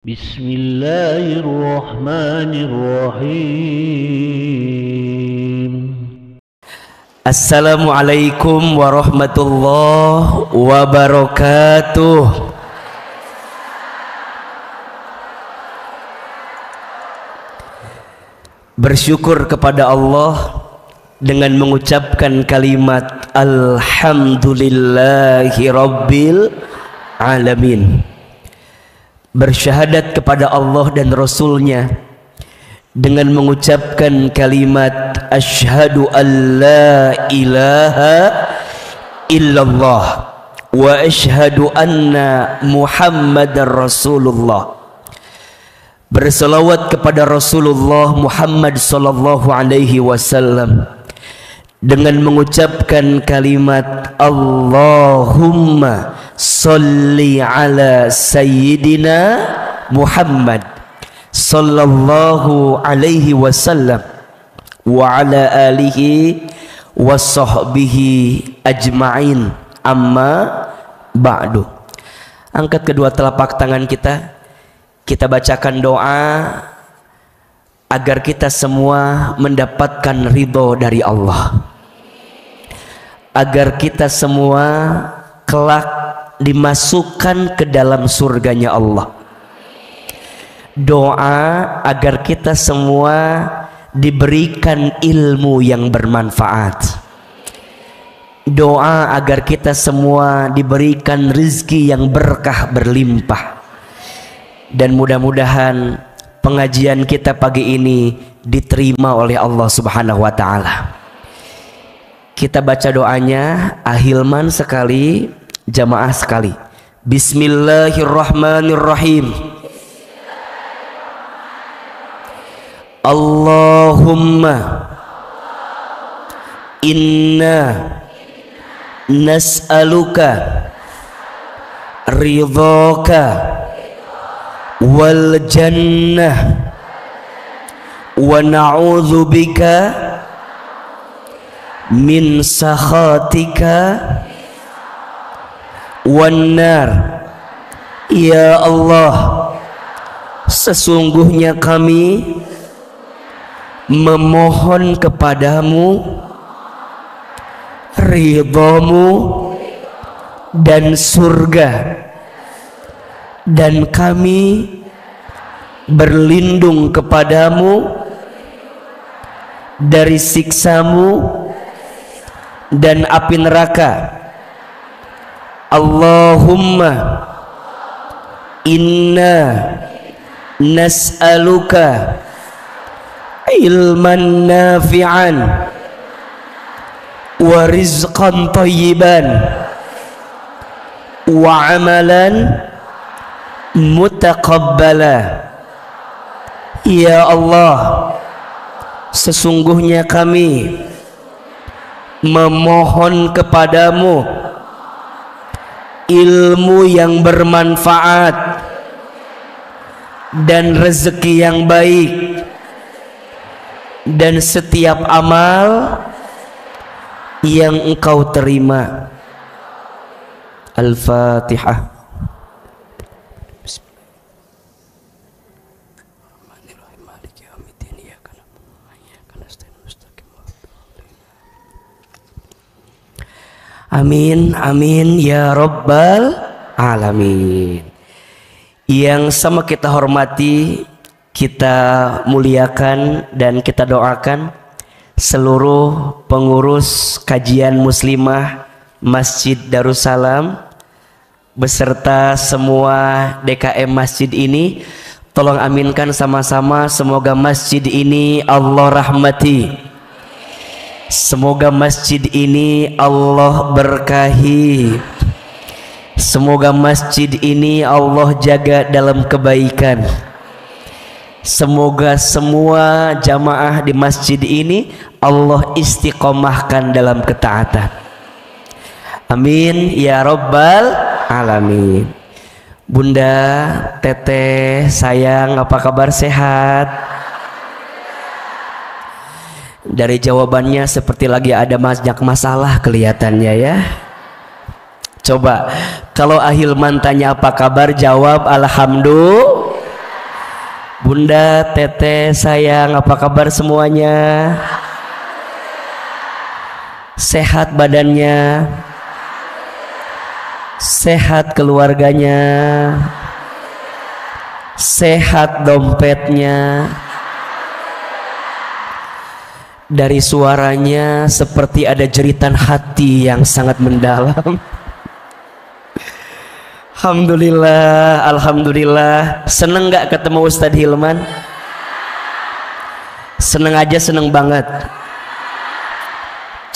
Bismillahirrahmanirrahim. Assalamualaikum warahmatullahi wabarakatuh. Bersyukur kepada Allah dengan mengucapkan kalimat Alhamdulillahi Rabbil Alamin. Bersyahadat kepada Allah dan Rasulnya dengan mengucapkan kalimat Asyhadu an la ilaha illallah wa asyhadu anna Muhammadar Rasulullah. Berselawat kepada Rasulullah Muhammad sallallahu alaihi wasallam dengan mengucapkan kalimat Allahumma salli ala sayyidina Muhammad sallallahu alaihi wasallam wa ala alihi wa sahbihi ajma'in, amma ba'du. Angkat kedua telapak tangan kita, kita bacakan doa agar kita semua mendapatkan ridho dari Allah, agar kita semua kelak dimasukkan ke dalam surganya Allah. Doa agar kita semua diberikan ilmu yang bermanfaat. Doa agar kita semua diberikan rezeki yang berkah berlimpah. Dan mudah-mudahan pengajian kita pagi ini diterima oleh Allah Subhanahu wa taala. Kita baca doanya, ahilman sekali, jamaah sekali. Bismillahirrahmanirrahim. Allahumma inna nas'aluka ridhaka wal jannah wa na'udzu bika min sakhatika wan nar. Ya Allah, sesungguhnya kami memohon kepadamu ridhamu dan surga, dan kami berlindung kepadamu dari siksamu dan api neraka. Allahumma inna nas'aluka ilman nafi'an wa rizqan thayyiban wa amalan mutaqabbala. Ya Allah, sesungguhnya kami memohon kepadamu ilmu yang bermanfaat dan rezeki yang baik dan setiap amal yang engkau terima. Al-Fatihah. Amin, amin ya Rabbal Alamin. Yang sama kita hormati, kita muliakan, dan kita doakan seluruh pengurus kajian muslimah Masjid Darussalam beserta semua DKM masjid ini. Tolong aminkan sama-sama, semoga masjid ini Allah rahmati. Semoga masjid ini Allah berkahi. Semoga masjid ini Allah jaga dalam kebaikan. Semoga semua jamaah di masjid ini Allah istiqomahkan dalam ketaatan. Amin ya Rabbal Alamin. Bunda, Teteh, sayang, apa kabar, sehat? Dari jawabannya seperti lagi ada banyak masalah kelihatannya ya. Coba kalau Ahilman tanya apa kabar, jawab alhamdulillah. Bunda, Teteh, sayang, apa kabar semuanya? Sehat badannya? Sehat keluarganya? Sehat dompetnya? Dari suaranya seperti ada jeritan hati yang sangat mendalam. Alhamdulillah, alhamdulillah. Seneng gak ketemu Ustadz Hilman? Seneng aja, seneng banget.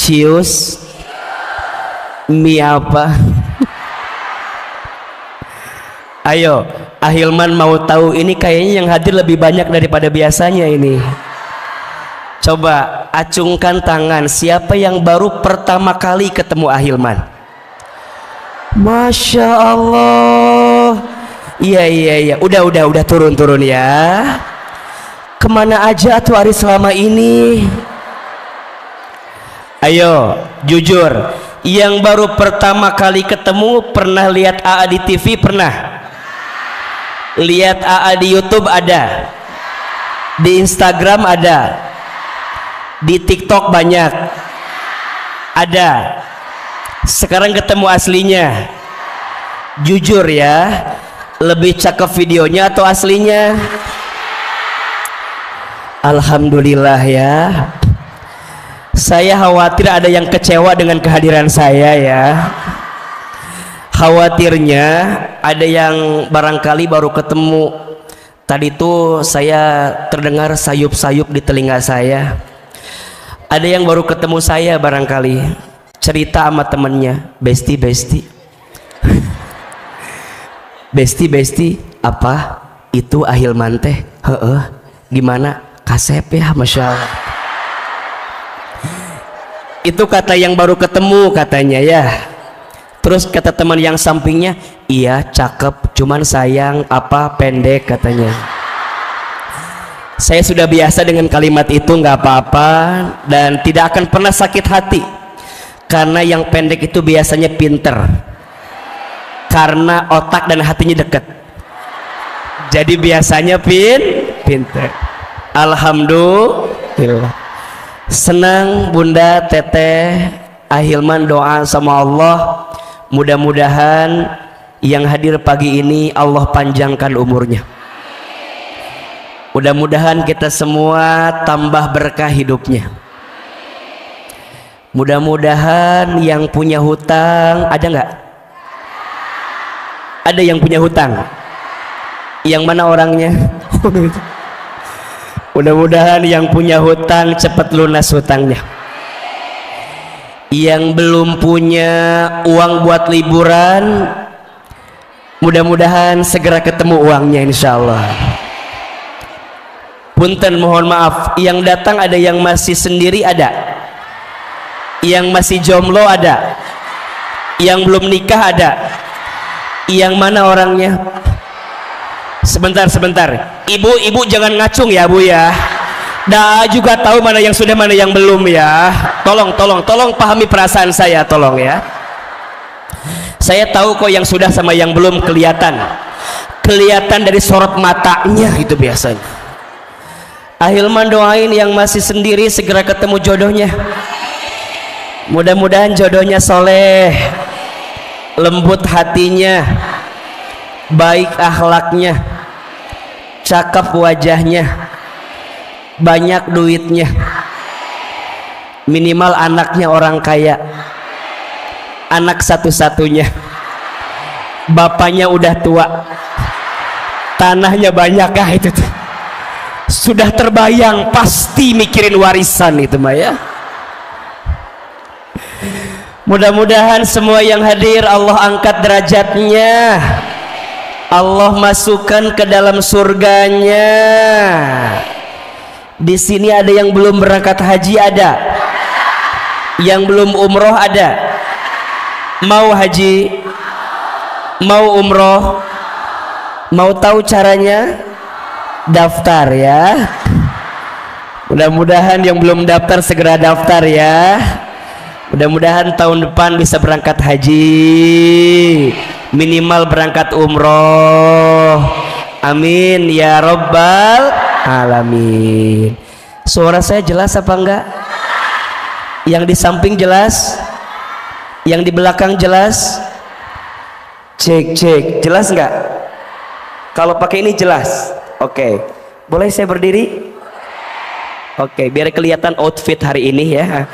Cius, mie apa? Ayo, Ahilman mau tahu ini kayaknya yang hadir lebih banyak daripada biasanya ini. Coba acungkan tangan, siapa yang baru pertama kali ketemu Ahilman? Masya Allah. Iya. Udah turun ya. Kemana aja tuh hari selama ini? Ayo, jujur. Yang baru pertama kali ketemu pernah lihat AA di TV? Pernah? Lihat AA di YouTube ada? Di Instagram ada? Di TikTok banyak? Ada? Sekarang ketemu aslinya, jujur ya, lebih cakep videonya atau aslinya? Alhamdulillah ya. Saya khawatir ada yang kecewa dengan kehadiran saya ya. Khawatirnya ada yang barangkali baru ketemu. Tadi tuh saya terdengar sayup-sayup di telinga saya. Ada yang baru ketemu saya barangkali, cerita sama temennya, besti apa itu Ahilman teh? Gimana kasep ya, Masya Allah. Itu kata yang baru ketemu katanya ya. Terus kata teman yang sampingnya, iya cakep, cuman sayang apa pendek katanya. Saya sudah biasa dengan kalimat itu, nggak apa-apa dan tidak akan pernah sakit hati. Karena yang pendek itu biasanya pinter, karena otak dan hatinya dekat, jadi biasanya pinter. Alhamdulillah. Senang Bunda, Teteh, Ahilman doa sama Allah, mudah-mudahan yang hadir pagi ini Allah panjangkan umurnya. Mudah-mudahan kita semua tambah berkah hidupnya. Mudah-mudahan yang punya hutang, ada nggak? Ada yang punya hutang? Yang mana orangnya? Mudah-mudahan yang punya hutang cepat lunas hutangnya. Yang belum punya uang buat liburan, mudah-mudahan segera ketemu uangnya insya Allah. Punten mohon maaf, yang datang ada yang masih sendiri, ada yang masih jomblo, ada yang belum nikah, ada. Yang mana orangnya? Sebentar, ibu jangan ngacung ya Bu ya. Dah juga tahu mana yang sudah, mana yang belum ya. Tolong pahami perasaan saya, tolong ya. Saya tahu kok yang sudah sama yang belum kelihatan dari sorot matanya itu biasanya. Ahilman doain yang masih sendiri segera ketemu jodohnya. Mudah-mudahan jodohnya soleh, lembut hatinya, baik akhlaknya, cakep wajahnya, banyak duitnya, minimal anaknya orang kaya, anak satu-satunya, bapaknya udah tua, tanahnya banyak. Itu tuh sudah terbayang, pasti mikirin warisan itu mah ya. Mudah-mudahan semua yang hadir Allah angkat derajatnya, Allah masukkan ke dalam surganya. Di sini ada yang belum berangkat haji, ada yang belum umroh, ada. Mau haji, mau umroh, mau tahu caranya, daftar ya. Mudah-mudahan yang belum daftar segera daftar ya. Mudah-mudahan tahun depan bisa berangkat haji, minimal berangkat umroh. Amin ya rabbal alamin. Suara saya jelas apa enggak? Yang di samping jelas? Yang di belakang jelas? Cek cek, jelas enggak? Kalau pakai ini jelas. Oke. Boleh saya berdiri? Oke, biar kelihatan outfit hari ini ya.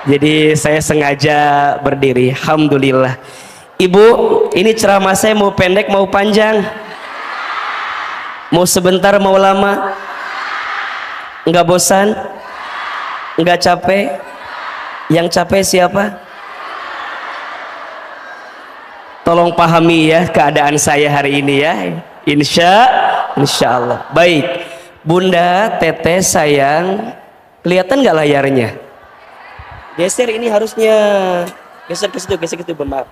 Jadi saya sengaja berdiri. Alhamdulillah. Ibu, ini ceramah saya mau pendek mau panjang? Mau sebentar mau lama? Enggak bosan? Enggak capek? Yang capek siapa? Tolong pahami ya keadaan saya hari ini ya. Insya Allah. Baik, Bunda, Teteh, sayang, kelihatan nggak layarnya? Geser ini harusnya. Geser ke situ, maaf.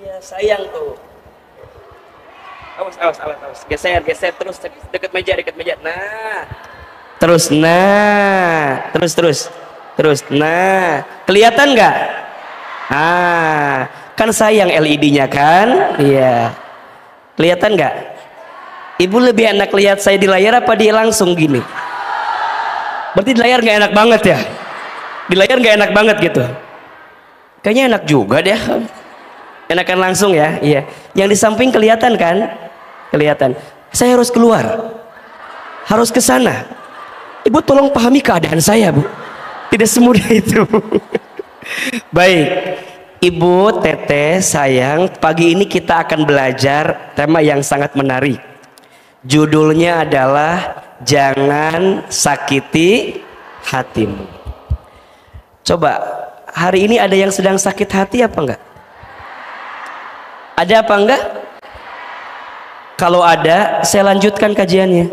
Iya, sayang tuh. Awas. Geser terus dekat meja. Nah. Terus. Nah, kelihatan nggak? Kan sayang LED-nya kan? Iya. Kelihatan nggak? Ibu lebih enak lihat saya di layar apa dia langsung gini? Berarti di layar nggak enak banget ya? Di layar nggak enak banget gitu? Kayaknya enak juga deh. Enakan langsung ya? Iya. Yang di samping kelihatan kan? Kelihatan. Saya harus keluar. Harus ke sana. Ibu tolong pahami keadaan saya, Bu. Tidak semudah itu. Baik. Ibu, Teteh, sayang, pagi ini kita akan belajar tema yang sangat menarik. Judulnya adalah Jangan Sakiti Hatimu. Coba, hari ini ada yang sedang sakit hati apa enggak? Ada apa enggak? Kalau ada, saya lanjutkan kajiannya.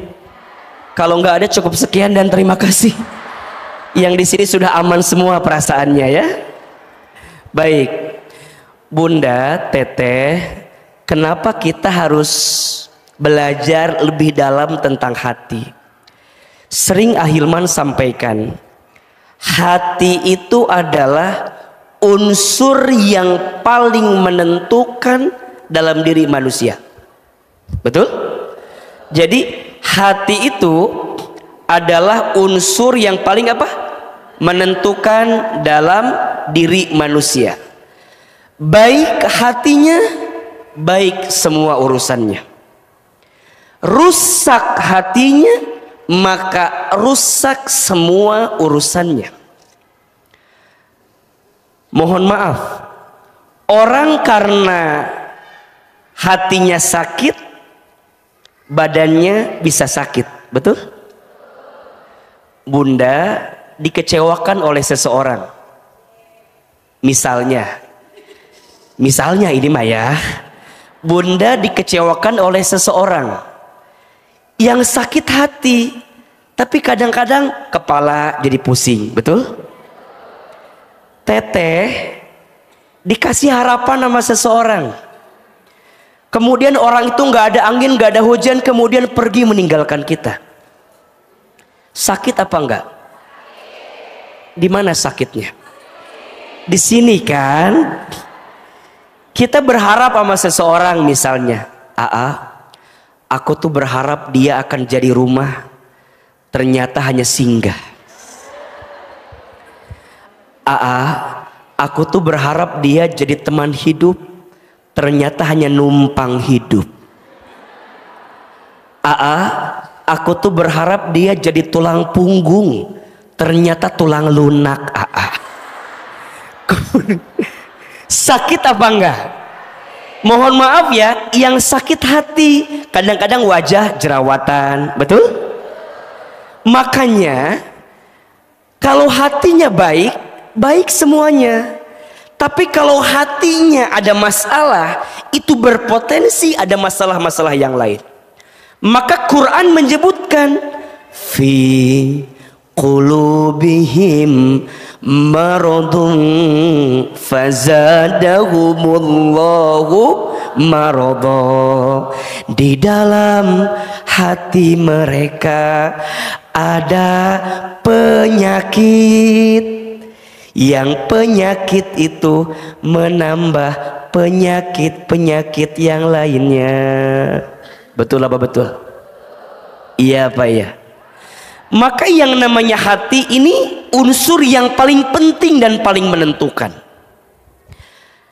Kalau enggak ada, cukup sekian dan terima kasih. Yang di sini sudah aman semua perasaannya ya. Baik, Bunda, Teteh, kenapa kita harus belajar lebih dalam tentang hati? Sering Ahilman sampaikan, hati itu adalah unsur yang paling menentukan dalam diri manusia. Betul? Jadi hati itu adalah unsur yang paling apa? Menentukan dalam diri manusia. Baik hatinya, baik semua urusannya. Rusak hatinya, maka rusak semua urusannya. Mohon maaf, orang karena hatinya sakit, badannya bisa sakit. Betul? Bunda dikecewakan oleh seseorang. Misalnya ini mah ya, Bunda dikecewakan oleh seseorang yang sakit hati, tapi kadang-kadang kepala jadi pusing. Betul? Teteh dikasih harapan sama seseorang, kemudian orang itu nggak ada angin, nggak ada hujan, kemudian pergi meninggalkan kita. Sakit apa enggak? Di mana sakitnya? Di sini kan. Kita berharap sama seseorang, misalnya, aku tuh berharap dia akan jadi rumah, ternyata hanya singgah. Aku tuh berharap dia jadi teman hidup, ternyata hanya numpang hidup. Aku tuh berharap dia jadi tulang punggung, ternyata tulang lunak. Sakit apa enggak? Mohon maaf ya, yang sakit hati kadang-kadang wajah jerawatan. Betul? Makanya kalau hatinya baik, baik semuanya. Tapi kalau hatinya ada masalah, itu berpotensi ada masalah-masalah yang lain. Maka Quran menyebutkan fi qulubihim maradun fazadahumullahu marada. Di dalam hati mereka ada penyakit, yang penyakit itu menambah penyakit-penyakit yang lainnya. Betul apa betul? Iya apa iya? Maka yang namanya hati ini unsur yang paling penting dan paling menentukan.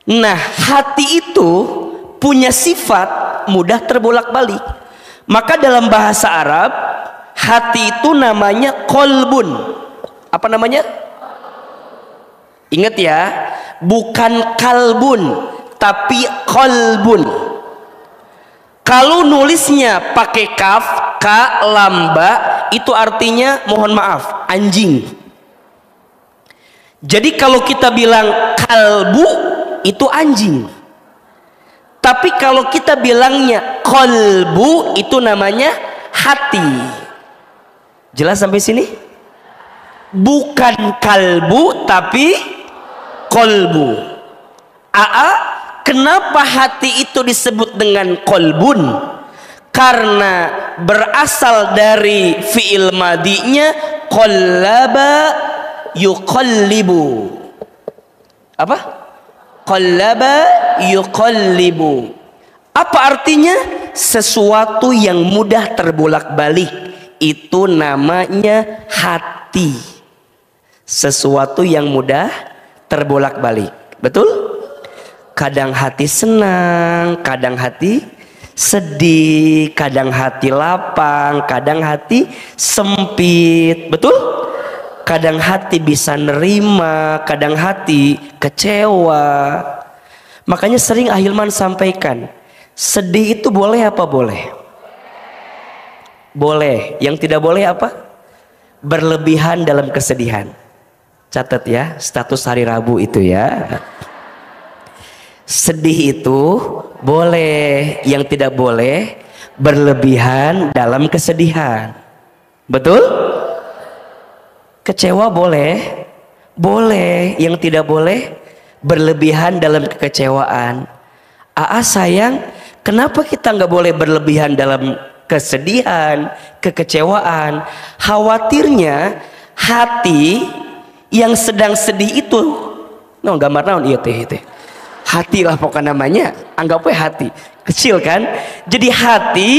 Nah, hati itu punya sifat mudah terbolak-balik. Maka dalam bahasa Arab, hati itu namanya kolbun. Apa namanya? Ingat ya, bukan kalbun, tapi kolbun. Kalau nulisnya pakai kaf, ka, lamba, itu artinya mohon maaf, anjing. Jadi kalau kita bilang kalbu, itu anjing. Tapi kalau kita bilangnya kolbu, itu namanya hati. Jelas sampai sini? Bukan kalbu, tapi kolbu. Kenapa hati itu disebut dengan kolbun? Karena berasal dari fi'il madinya qallaba yuqallibu. Apa? Qallaba yuqallibu. Apa artinya? Sesuatu yang mudah terbolak-balik. Itu namanya hati. Sesuatu yang mudah terbolak-balik. Betul? Kadang hati senang, kadang hati sedih, kadang hati lapang, kadang hati sempit. Betul? Kadang hati bisa nerima, kadang hati kecewa. Makanya sering Ahilman sampaikan, sedih itu boleh apa boleh? Boleh. Yang tidak boleh apa? Berlebihan dalam kesedihan. Catat ya, status hari Rabu itu ya. Sedih itu boleh, yang tidak boleh berlebihan dalam kesedihan. Betul? Kecewa boleh, boleh, yang tidak boleh berlebihan dalam kekecewaan. Sayang, kenapa kita nggak boleh berlebihan dalam kesedihan, kekecewaan? Khawatirnya hati yang sedang sedih itu, no gambar naon iya teh. Hati lah pokoknya namanya, anggap aja hati kecil kan. Jadi hati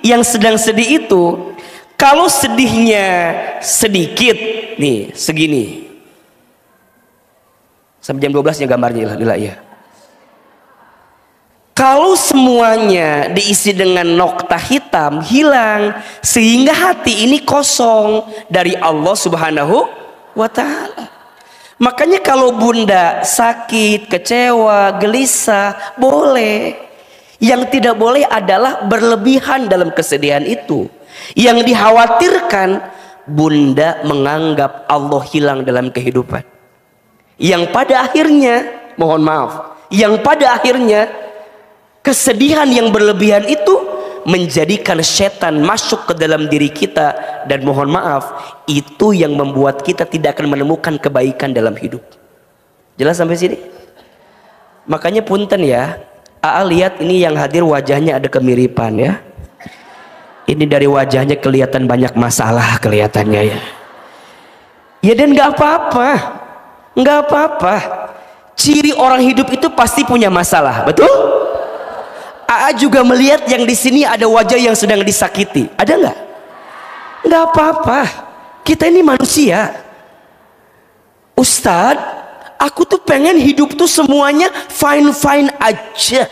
yang sedang sedih itu, kalau sedihnya sedikit nih segini, sampai jam 12 nya gambarnya lah ya. Kalau semuanya diisi dengan nokta hitam, hilang, sehingga hati ini kosong dari Allah Subhanahu wa ta'ala. Makanya kalau bunda sakit, kecewa, gelisah, boleh. Yang tidak boleh adalah berlebihan dalam kesedihan itu. Yang dikhawatirkan, bunda menganggap Allah hilang dalam kehidupan. Yang pada akhirnya, mohon maaf, yang pada akhirnya kesedihan yang berlebihan itu menjadikan setan masuk ke dalam diri kita, dan mohon maaf, itu yang membuat kita tidak akan menemukan kebaikan dalam hidup. Jelas sampai sini? Makanya punten ya, lihat ini yang hadir wajahnya ada kemiripan ya. Ini dari wajahnya kelihatan banyak masalah kelihatannya ya. Ya dan nggak apa-apa, nggak apa-apa. Ciri orang hidup itu pasti punya masalah, betul? Juga melihat yang di sini ada wajah yang sedang disakiti. Ada nggak? Nggak apa-apa. Kita ini manusia. Ustadz, aku tuh pengen hidup tuh semuanya fine-fine aja.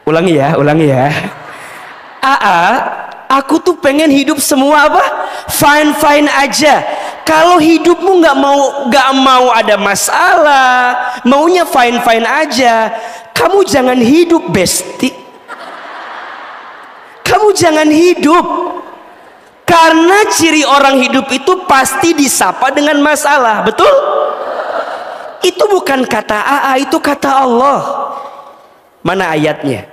Ulangi ya. Aku tuh pengen hidup semua apa? Fine-fine aja. Kalau hidupmu nggak mau ada masalah, maunya fine-fine aja, kamu jangan hidup, besti. Kamu jangan hidup. Karena ciri orang hidup itu pasti disapa dengan masalah, betul? Itu bukan kata itu kata Allah. Mana ayatnya?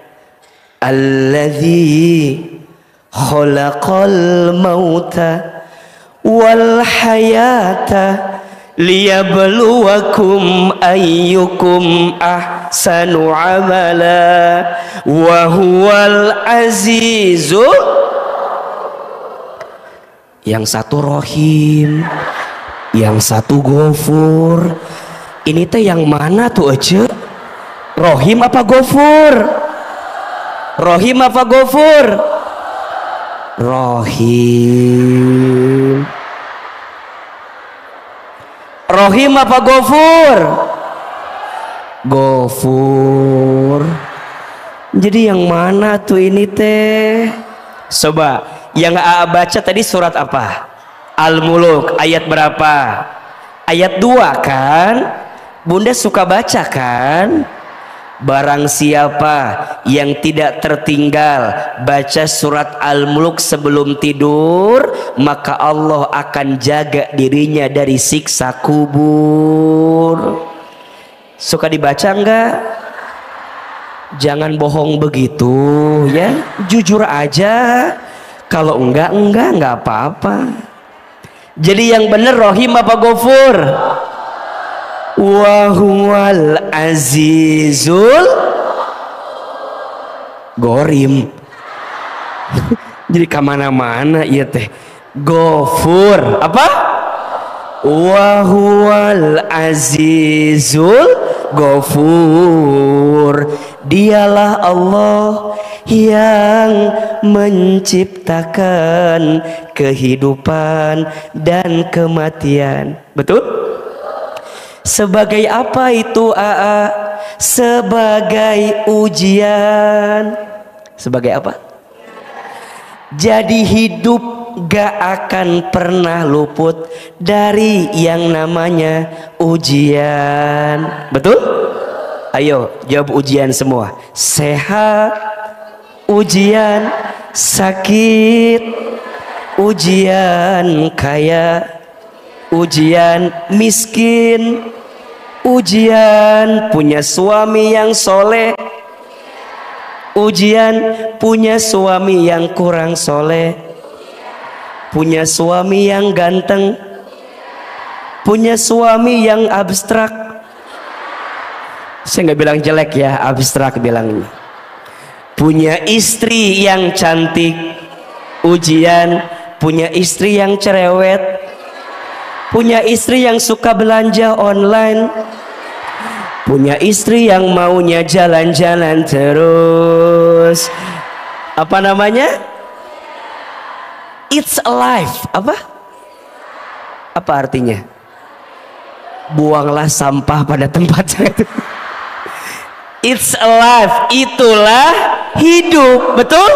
Alladzi khalaqal mauta wal hayata liyabluwakum ayyukum ahsanu amala wa huwal azizu. Yang satu Rohim, yang satu Ghafur. Ini teh yang mana tuh aja? Rohim apa Gofur? Rohim apa Gofur? Rohim. Rohim apa Gofur? Gofur. Jadi yang mana tuh ini teh? Coba yang AA baca tadi surat apa? Al-Muluk ayat berapa? Ayat 2 kan? Bunda suka baca kan? Barang siapa yang tidak tertinggal baca surat Al-Muluk sebelum tidur, maka Allah akan jaga dirinya dari siksa kubur. Suka dibaca enggak? Jangan bohong begitu ya, jujur aja. Kalau enggak apa-apa. Jadi yang bener Rohim apa Gofur? Wa huwal azizul Gorim. Jadi kemana-mana ya teh. Gofur apa? Wa huwal azizul Gofur. Dialah Allah yang menciptakan kehidupan dan kematian. Betul? Sebagai apa itu AA? Sebagai ujian. Sebagai apa? Jadi hidup gak akan pernah luput dari yang namanya ujian. Betul? Ayo jawab ujian semua. Sehat, ujian sakit, ujian kaya, ujian miskin, ujian punya suami yang soleh, ujian punya suami yang kurang soleh, punya suami yang ganteng, punya suami yang abstrak. Saya nggak bilang jelek ya, abstrak bilangnya. Punya istri yang cantik, ujian punya istri yang cerewet, punya istri yang suka belanja online, punya istri yang maunya jalan-jalan terus. Apa namanya? It's alive. Apa artinya? Buanglah sampah pada tempatnya. It's alive, itulah hidup. Betul?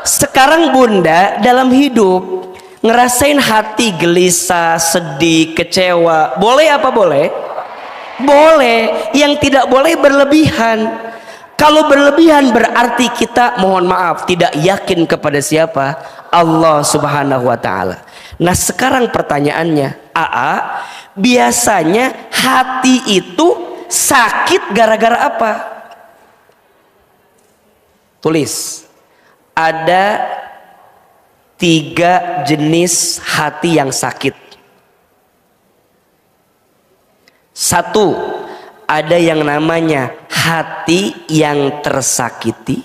Sekarang Bunda dalam hidup ngerasain hati gelisah, sedih, kecewa. Boleh apa boleh? Boleh. Yang tidak boleh berlebihan. Kalau berlebihan berarti kita, mohon maaf, tidak yakin kepada siapa? Allah Subhanahu wa ta'ala. Nah sekarang pertanyaannya, AA, biasanya hati itu sakit gara-gara apa? Tulis. Ada 3 jenis hati yang sakit. 1, ada yang namanya hati yang tersakiti.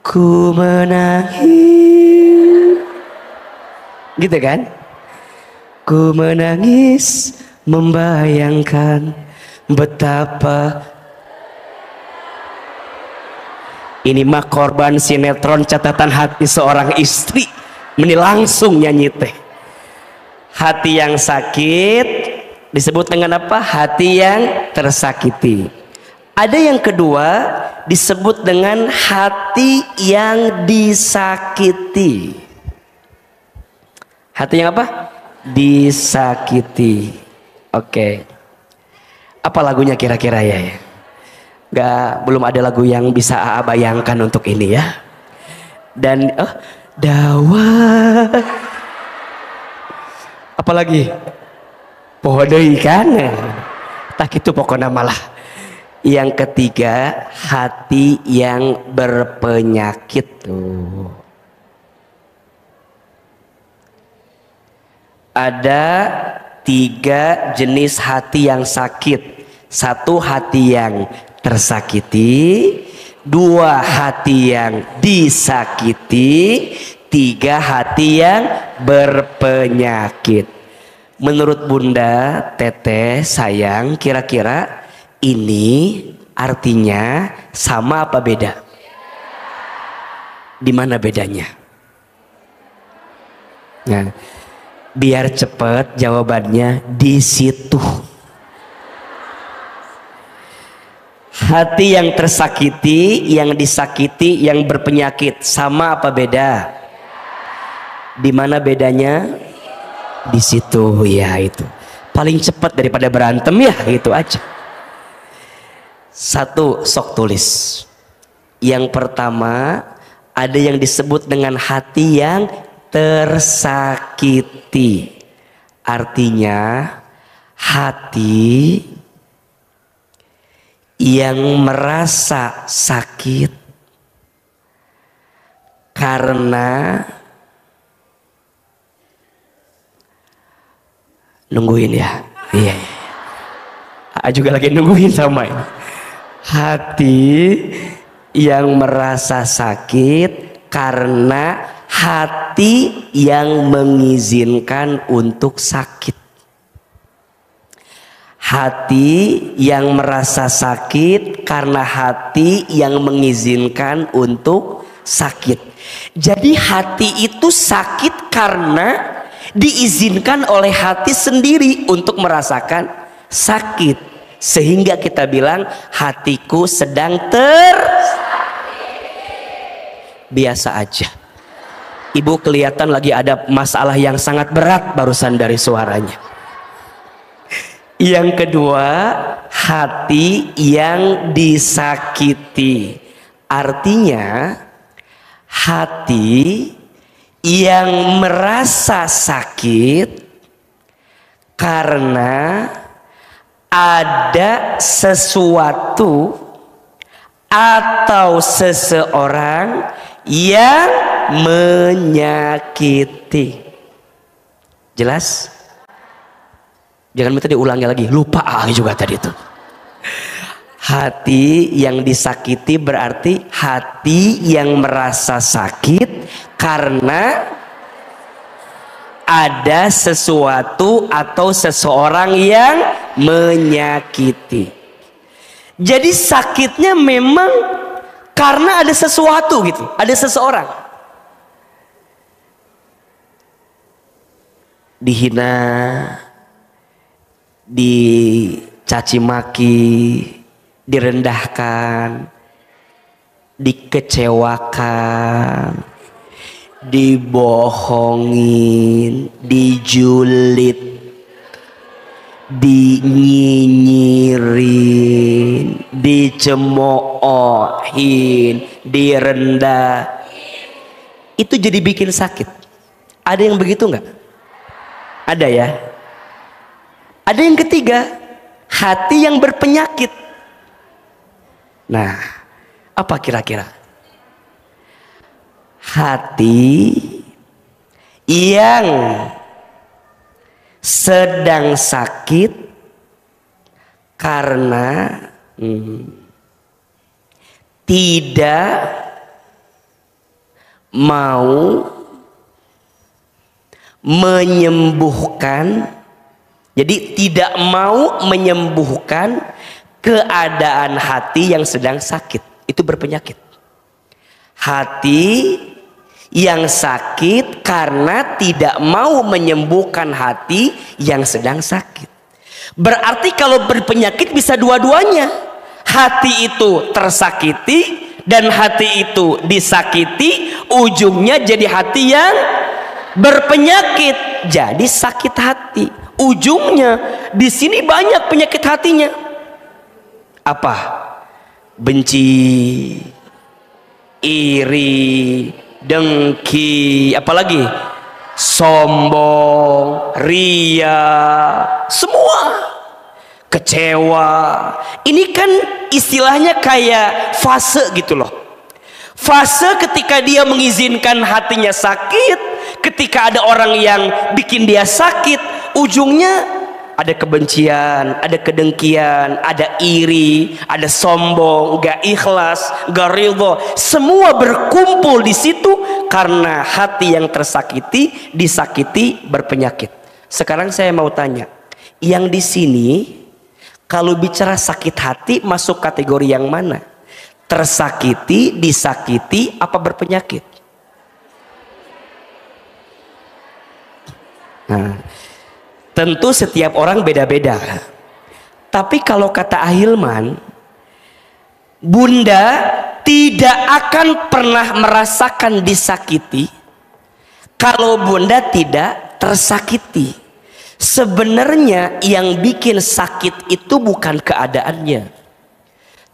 Ku menangis, gitu kan? Ku menangis membayangkan betapa ini mah korban sinetron catatan hati seorang istri. Ini langsung nyanyi teh. Hati yang sakit disebut dengan apa? Hati yang tersakiti. Ada yang kedua disebut dengan hati yang disakiti. Hati yang apa? Disakiti. Oke. Apa lagunya kira-kira ya? Belum ada lagu yang bisa AA bayangkan untuk ini ya. Dan dawa. Apalagi? Pohodei kan? Tak itu pokoknya malah. Yang ketiga, hati yang berpenyakit tuh. Ada 3 jenis hati yang sakit. 1, hati yang tersakiti, 2, hati yang disakiti, 3, hati yang berpenyakit. Menurut Bunda, Teteh, sayang, kira-kira Ini artinya sama apa beda? Di mana bedanya? Nah, biar cepat jawabannya di situ. Hati yang tersakiti, yang disakiti, yang berpenyakit sama apa beda? Di mana bedanya? Di situ ya, itu paling cepat daripada berantem ya, gitu aja. Satu, sok tulis. Yang pertama, ada yang disebut dengan hati yang tersakiti. Artinya hati yang merasa sakit karena nungguin ya. Iya. Juga lagi nungguin sama ini. Hati yang merasa sakit karena hati yang mengizinkan untuk sakit. Hati yang merasa sakit karena hati yang mengizinkan untuk sakit. Jadi hati itu sakit karena diizinkan oleh hati sendiri untuk merasakan sakit. Sehingga kita bilang hatiku sedang biasa aja. Ibu kelihatan lagi ada masalah yang sangat berat barusan dari suaranya. Yang kedua, hati yang disakiti. Artinya hati yang merasa sakit karena ada sesuatu atau seseorang yang menyakiti. Jelas? Jangan minta diulangi lagi, lupa juga tadi itu. Hati yang disakiti berarti hati yang merasa sakit karena ada sesuatu atau seseorang yang menyakiti. Jadi sakitnya memang karena ada sesuatu gitu, ada seseorang. Dihina, dicaci maki, direndahkan, dikecewakan, dibohongin, dijulit, dinyinyirin, dicemoohin, direndah. Itu jadi bikin sakit. Ada yang begitu nggak? Ada ya. Ada yang ketiga, hati yang berpenyakit. Nah, apa kira-kira? Hati yang sedang sakit karena tidak mau menyembuhkan. Jadi tidak mau menyembuhkan keadaan hati yang sedang sakit. Itu berpenyakit. Hati yang sakit karena tidak mau menyembuhkan hati yang sedang sakit. Berarti kalau berpenyakit bisa dua-duanya. Hati itu tersakiti dan hati itu disakiti, ujungnya jadi hati yang berpenyakit. Jadi sakit hati. Ujungnya di sini banyak penyakit hatinya. Apa? Benci, iri, dengki, apalagi sombong, ria, semua. Kecewa. Ini kan istilahnya kayak fase gitu loh. Fase ketika dia mengizinkan hatinya sakit, ketika ada orang yang bikin dia sakit, ujungnya ada kebencian, ada kedengkian, ada iri, ada sombong, gak ikhlas, gak ridho. Semua berkumpul di situ karena hati yang tersakiti, disakiti, berpenyakit. Sekarang saya mau tanya, yang di sini Kalau bicara sakit hati masuk kategori yang mana? Tersakiti, disakiti, apa berpenyakit? Nah, tentu setiap orang beda-beda. Tapi kalau kata Ahilman, Bunda tidak akan pernah merasakan disakiti kalau Bunda tidak tersakiti. Sebenarnya yang bikin sakit itu bukan keadaannya,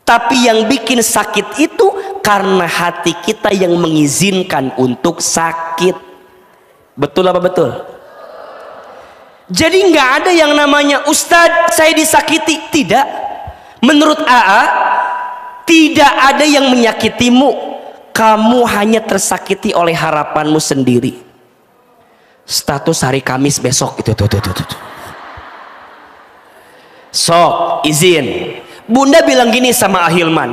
tapi yang bikin sakit itu karena hati kita yang mengizinkan untuk sakit. Betul apa betul? Jadi nggak ada yang namanya Ustadz saya disakiti. Tidak. Menurut AA tidak ada yang menyakitimu. Kamu hanya tersakiti oleh harapanmu sendiri. Status hari Kamis besok itu tuh. Sok izin. Bunda bilang gini sama Ahilman,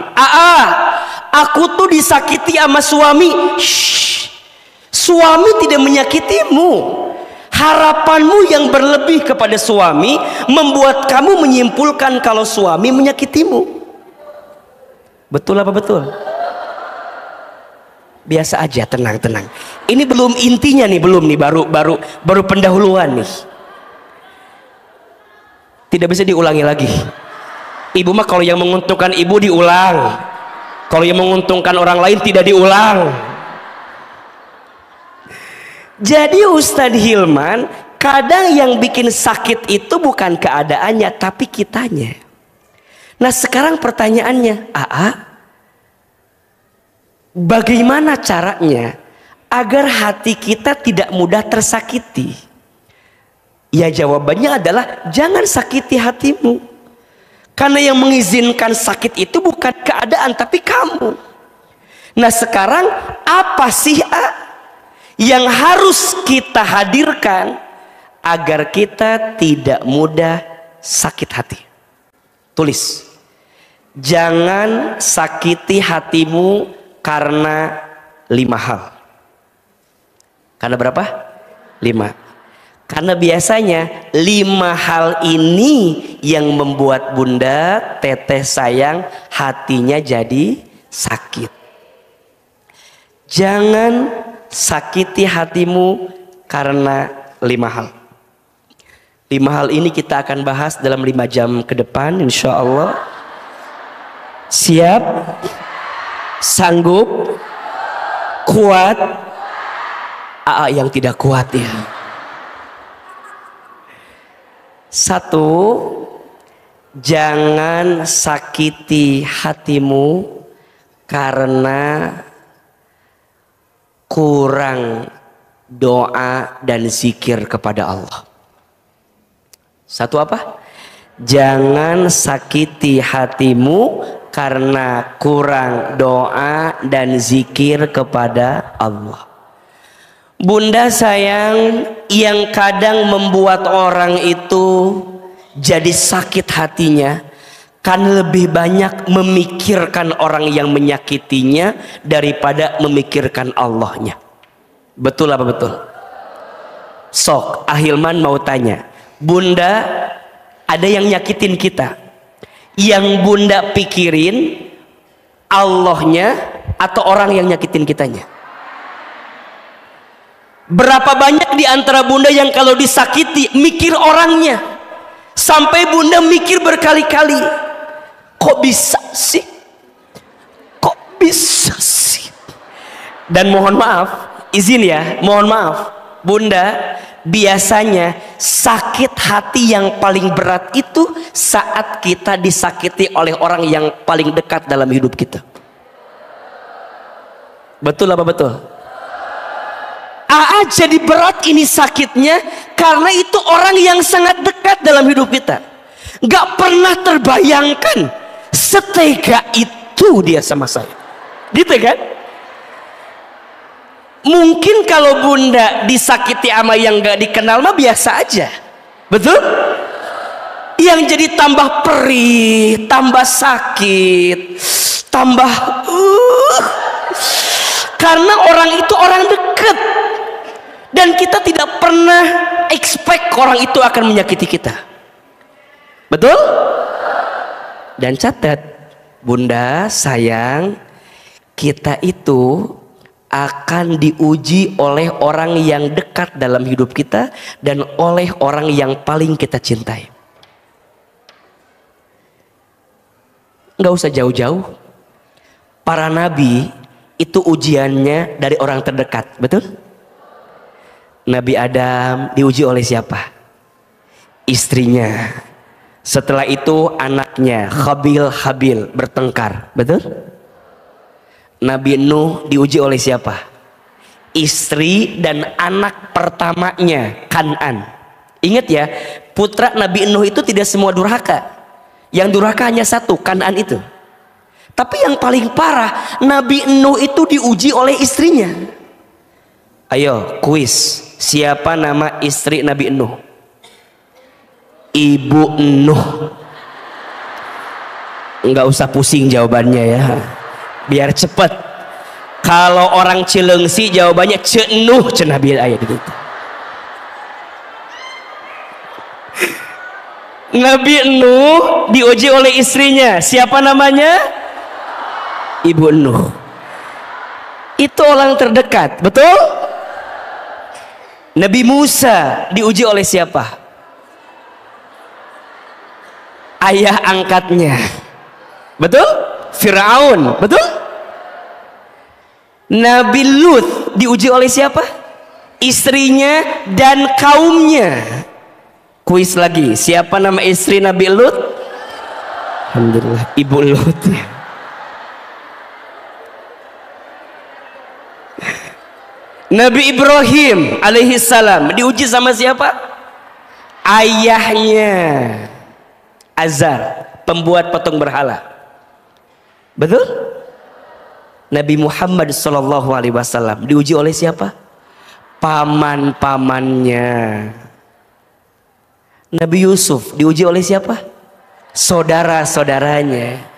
aku tuh disakiti sama suami. Shh. Suami tidak menyakitimu. Harapanmu yang berlebih kepada suami membuat kamu menyimpulkan kalau suami menyakitimu. Betul apa betul? Biasa aja, tenang. Ini belum intinya nih, baru pendahuluan nih. Tidak bisa diulangi lagi. Ibu mah kalau yang menguntungkan ibu diulang, kalau yang menguntungkan orang lain tidak diulang. Jadi Ustadz Hilman, kadang yang bikin sakit itu bukan keadaannya tapi kitanya. Nah sekarang pertanyaannya, bagaimana caranya agar hati kita tidak mudah tersakiti? Ya jawabannya adalah jangan sakiti hatimu. Karena yang mengizinkan sakit itu bukan keadaan tapi kamu. Nah sekarang apa sih yang harus kita hadirkan agar kita tidak mudah sakit hati? Tulis, jangan sakiti hatimu karena 5 hal. Karena berapa? 5. Karena biasanya 5 hal ini yang membuat Bunda, teteh sayang, hatinya jadi sakit. Jangan sakiti hatimu karena 5 hal. 5 hal ini kita akan bahas dalam 5 jam ke depan insya Allah. Siap? Sanggup? Kuat? Yang tidak kuat ya. 1, jangan sakiti hatimu karena kurang doa dan zikir kepada Allah. 1 apa? Jangan sakiti hatimu karena kurang doa dan zikir kepada Allah. Bunda sayang, yang kadang membuat orang itu jadi sakit hatinya kan lebih banyak memikirkan orang yang menyakitinya daripada memikirkan Allahnya. Betul apa betul? Sok, Ahilman mau tanya, Bunda ada yang nyakitin kita, yang Bunda pikirin Allahnya atau orang yang nyakitin kitanya? Berapa banyak di antara Bunda yang kalau disakiti mikir orangnya sampai Bunda mikir berkali-kali, kok bisa sih? Kok bisa sih? Dan mohon maaf, izin ya, mohon maaf Bunda, biasanya sakit hati yang paling berat itu saat kita disakiti oleh orang yang paling dekat dalam hidup kita. Betul apa betul? Jadi berat ini sakitnya karena itu orang yang sangat dekat dalam hidup kita. Gak pernah terbayangkan setega itu dia sama saya, gitu kan? Mungkin kalau Bunda disakiti sama yang gak dikenal mah biasa aja, betul? Yang jadi tambah perih, tambah sakit, tambah karena orang itu orang dekat dan kita tidak pernah expect orang itu akan menyakiti kita, betul? Dan catat, Bunda sayang, kita itu akan diuji oleh orang yang dekat dalam hidup kita dan oleh orang yang paling kita cintai. Nggak usah jauh-jauh. Para nabi itu ujiannya dari orang terdekat, betul? Nabi Adam diuji oleh siapa? Istrinya. Setelah itu anaknya Habil bertengkar, betul? Nabi Nuh diuji oleh siapa? Istri dan anak pertamanya Kan'an. Ingat ya, putra Nabi Nuh itu tidak semua durhaka. Yang durhaka hanya satu, Kan'an itu. Tapi yang paling parah, Nabi Nuh itu diuji oleh istrinya. Ayo kuis, siapa nama istri Nabi Nuh? Ibu Nuh. Enggak usah pusing jawabannya ya, biar cepet. Kalau orang Cilengsi jawabannya Cenuh, cenah biar ayat itu. Nabi Nuh diuji oleh istrinya, siapa namanya? Ibu Nuh. Itu orang terdekat, betul? Nabi Musa diuji oleh siapa? Ayah angkatnya, betul? Firaun, betul? Nabi Lut diuji oleh siapa? Istrinya dan kaumnya. Kuis lagi, siapa nama istri Nabi Lut? Alhamdulillah, Ibu Lut. Nabi Ibrahim alaihi salam diuji sama siapa? Ayahnya Azar, pembuat patung berhala. Betul? Nabi Muhammad sallallahu alaihi wasallam diuji oleh siapa? Paman-pamannya. Nabi Yusuf diuji oleh siapa? Saudara-saudaranya.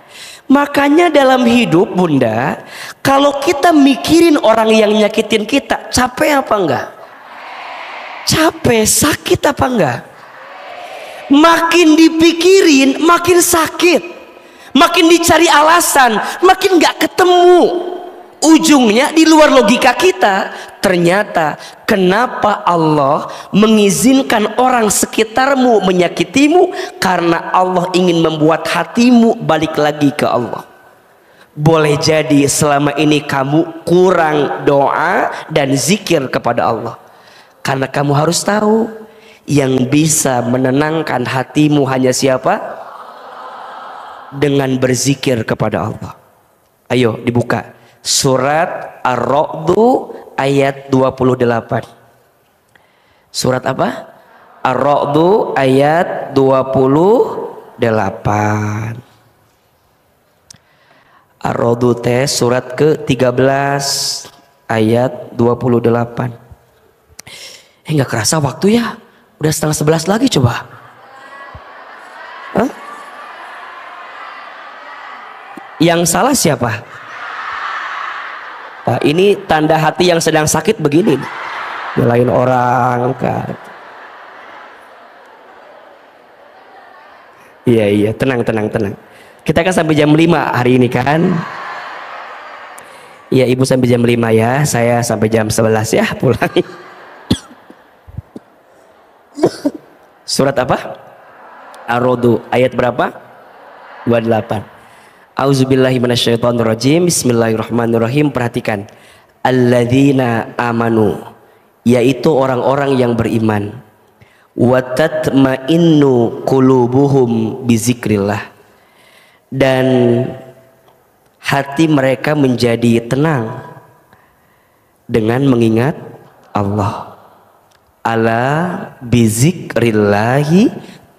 Makanya dalam hidup Bunda, kalau kita mikirin orang yang nyakitin kita, capek apa enggak? Capek, sakit apa enggak? Makin dipikirin makin sakit, makin dicari alasan makin nggak ketemu. Ujungnya di luar logika kita. Ternyata kenapa Allah mengizinkan orang sekitarmu menyakitimu? Karena Allah ingin membuat hatimu balik lagi ke Allah. Boleh jadi selama ini kamu kurang doa dan zikir kepada Allah. Karena kamu harus tahu, yang bisa menenangkan hatimu hanya siapa? Dengan berzikir kepada Allah. Ayo dibuka surat Ar-Ra'du ayat 28. Surat apa? Ar-Ra'du ayat 28. Ar-Ra'du teh surat ke-13 ayat 28. Nggak kerasa waktu ya, udah 10:30 lagi coba. Hah? Yang salah siapa? Nah, ini tanda hati yang sedang sakit begini, nyalain orang kan. Iya, tenang. Kita kan sampai jam 5 hari ini kan. Iya, ibu sampai jam 5 ya, saya sampai jam 11 ya pulang. Surat apa? Ar-Ra'du ayat berapa? 28. Auzubillahi minasyaitonirrajim. Bismillahirrahmanirrahim. Perhatikan, alladzina amanu, yaitu orang-orang yang beriman. Wa tatma'innu qulubuhum bizikrillah, dan hati mereka menjadi tenang dengan mengingat Allah. Ala bizikrillahi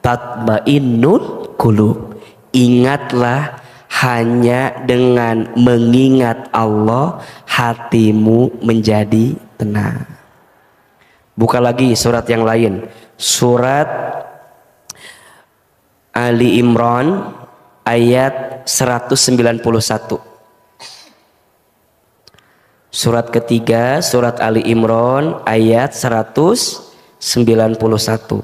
tatma'innul qulub. Ingatlah, hanya dengan mengingat Allah hatimu menjadi tenang. Buka lagi surat yang lain, surat Ali Imran ayat 191. Surat ketiga, surat Ali Imran ayat 191.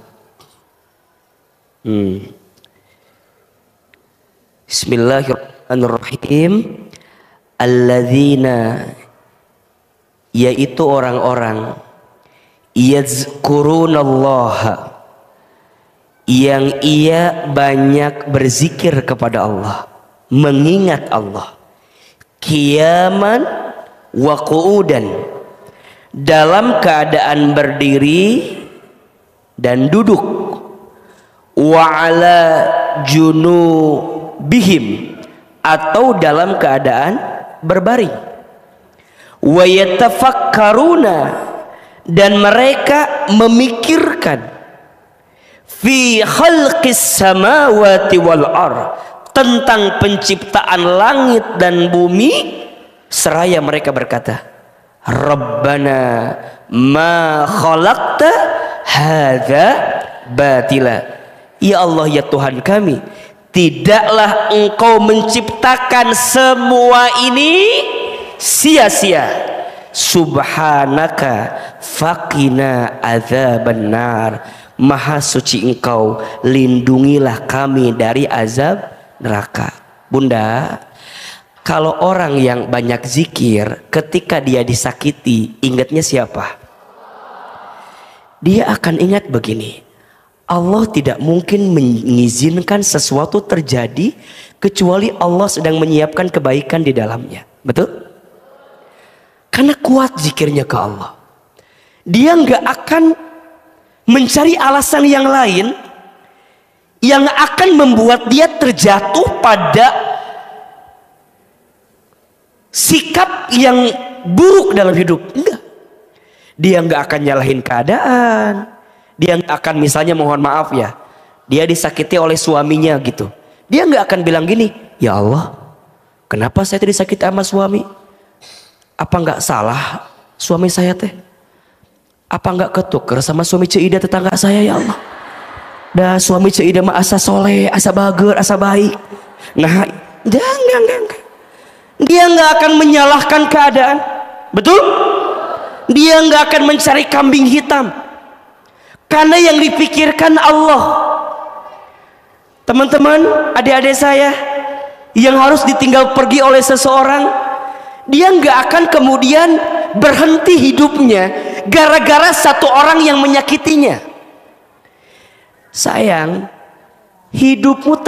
Bismillahirrahmanirrahim. Alladzina, yaitu orang-orang yazkurunallaha, yang ia banyak berzikir kepada Allah, mengingat Allah, qiyaman wa qu'udan, dalam keadaan berdiri dan duduk, wa ala junubihim, atau dalam keadaan berbaring, wa yatafakkaruna, dan mereka memikirkan, fi khalqis samawati wal ar, tentang penciptaan langit dan bumi, seraya mereka berkata, Rabbana ma khalaqta hadza batila, ya Allah ya Tuhan kami, tidaklah engkau menciptakan semua ini sia-sia. Subhanaka faqina adzabannar, maha suci engkau, lindungilah kami dari azab neraka. Bunda, kalau orang yang banyak zikir, ketika dia disakiti, ingatnya siapa? Dia akan ingat begini, Allah tidak mungkin mengizinkan sesuatu terjadi kecuali Allah sedang menyiapkan kebaikan di dalamnya. Betul? Karena kuat zikirnya ke Allah. Dia nggak akan mencari alasan yang lain yang akan membuat dia terjatuh pada sikap yang buruk dalam hidup. Enggak. Dia nggak akan nyalahin keadaan. Dia nggak akan misalnya mohon maaf ya, dia disakiti oleh suaminya gitu. Dia nggak akan bilang gini, ya Allah, kenapa saya disakiti sama suami? Apa nggak salah suami saya teh? Apa nggak ketuker sama suami Cida tetangga saya ya Allah? Dah suami Cida mah asa soleh, asa bager, asa baik. Nah, jangan. Dia nggak akan menyalahkan keadaan, betul? Dia nggak akan mencari kambing hitam, karena yang dipikirkan Allah. Teman-teman, adik-adik saya yang harus ditinggal pergi oleh seseorang, dia nggak akan kemudian berhenti hidupnya gara-gara satu orang yang menyakitinya. Sayang, hidupmu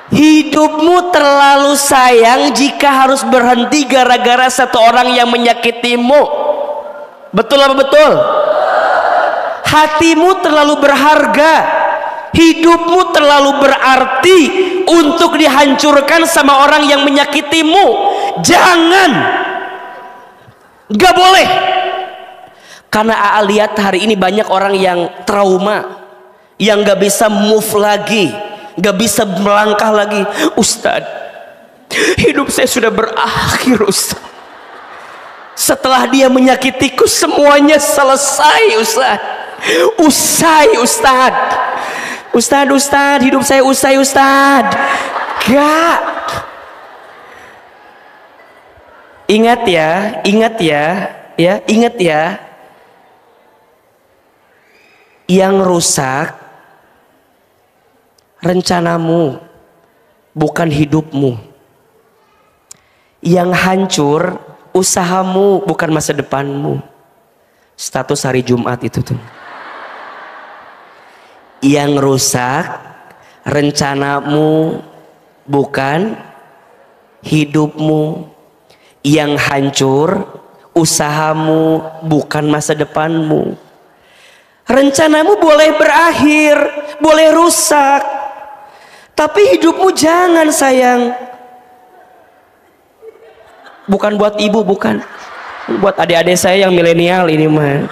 hidupmu terlalu sayang jika harus berhenti gara-gara satu orang yang menyakitimu. Betul apa betul? Hatimu terlalu berharga, hidupmu terlalu berarti untuk dihancurkan sama orang yang menyakitimu. Jangan, gak boleh. Karena AA lihat hari ini banyak orang yang trauma, yang gak bisa move lagi, gak bisa melangkah lagi. Ustadz, hidup saya sudah berakhir Ustadz. Setelah dia menyakitiku semuanya selesai Ustadz. Ustadz, hidup saya usai Ustadz. Gak. Ingat ya. Yang rusak rencanamu, bukan hidupmu. Yang hancur usahamu, bukan masa depanmu. Status hari Jumat itu tuh. Yang rusak rencanamu, bukan hidupmu. Yang hancur usahamu, bukan masa depanmu. Rencanamu boleh berakhir, boleh rusak, tapi hidupmu jangan sayang. Bukan buat ibu, bukan. Buat adik-adik saya yang milenial ini mah.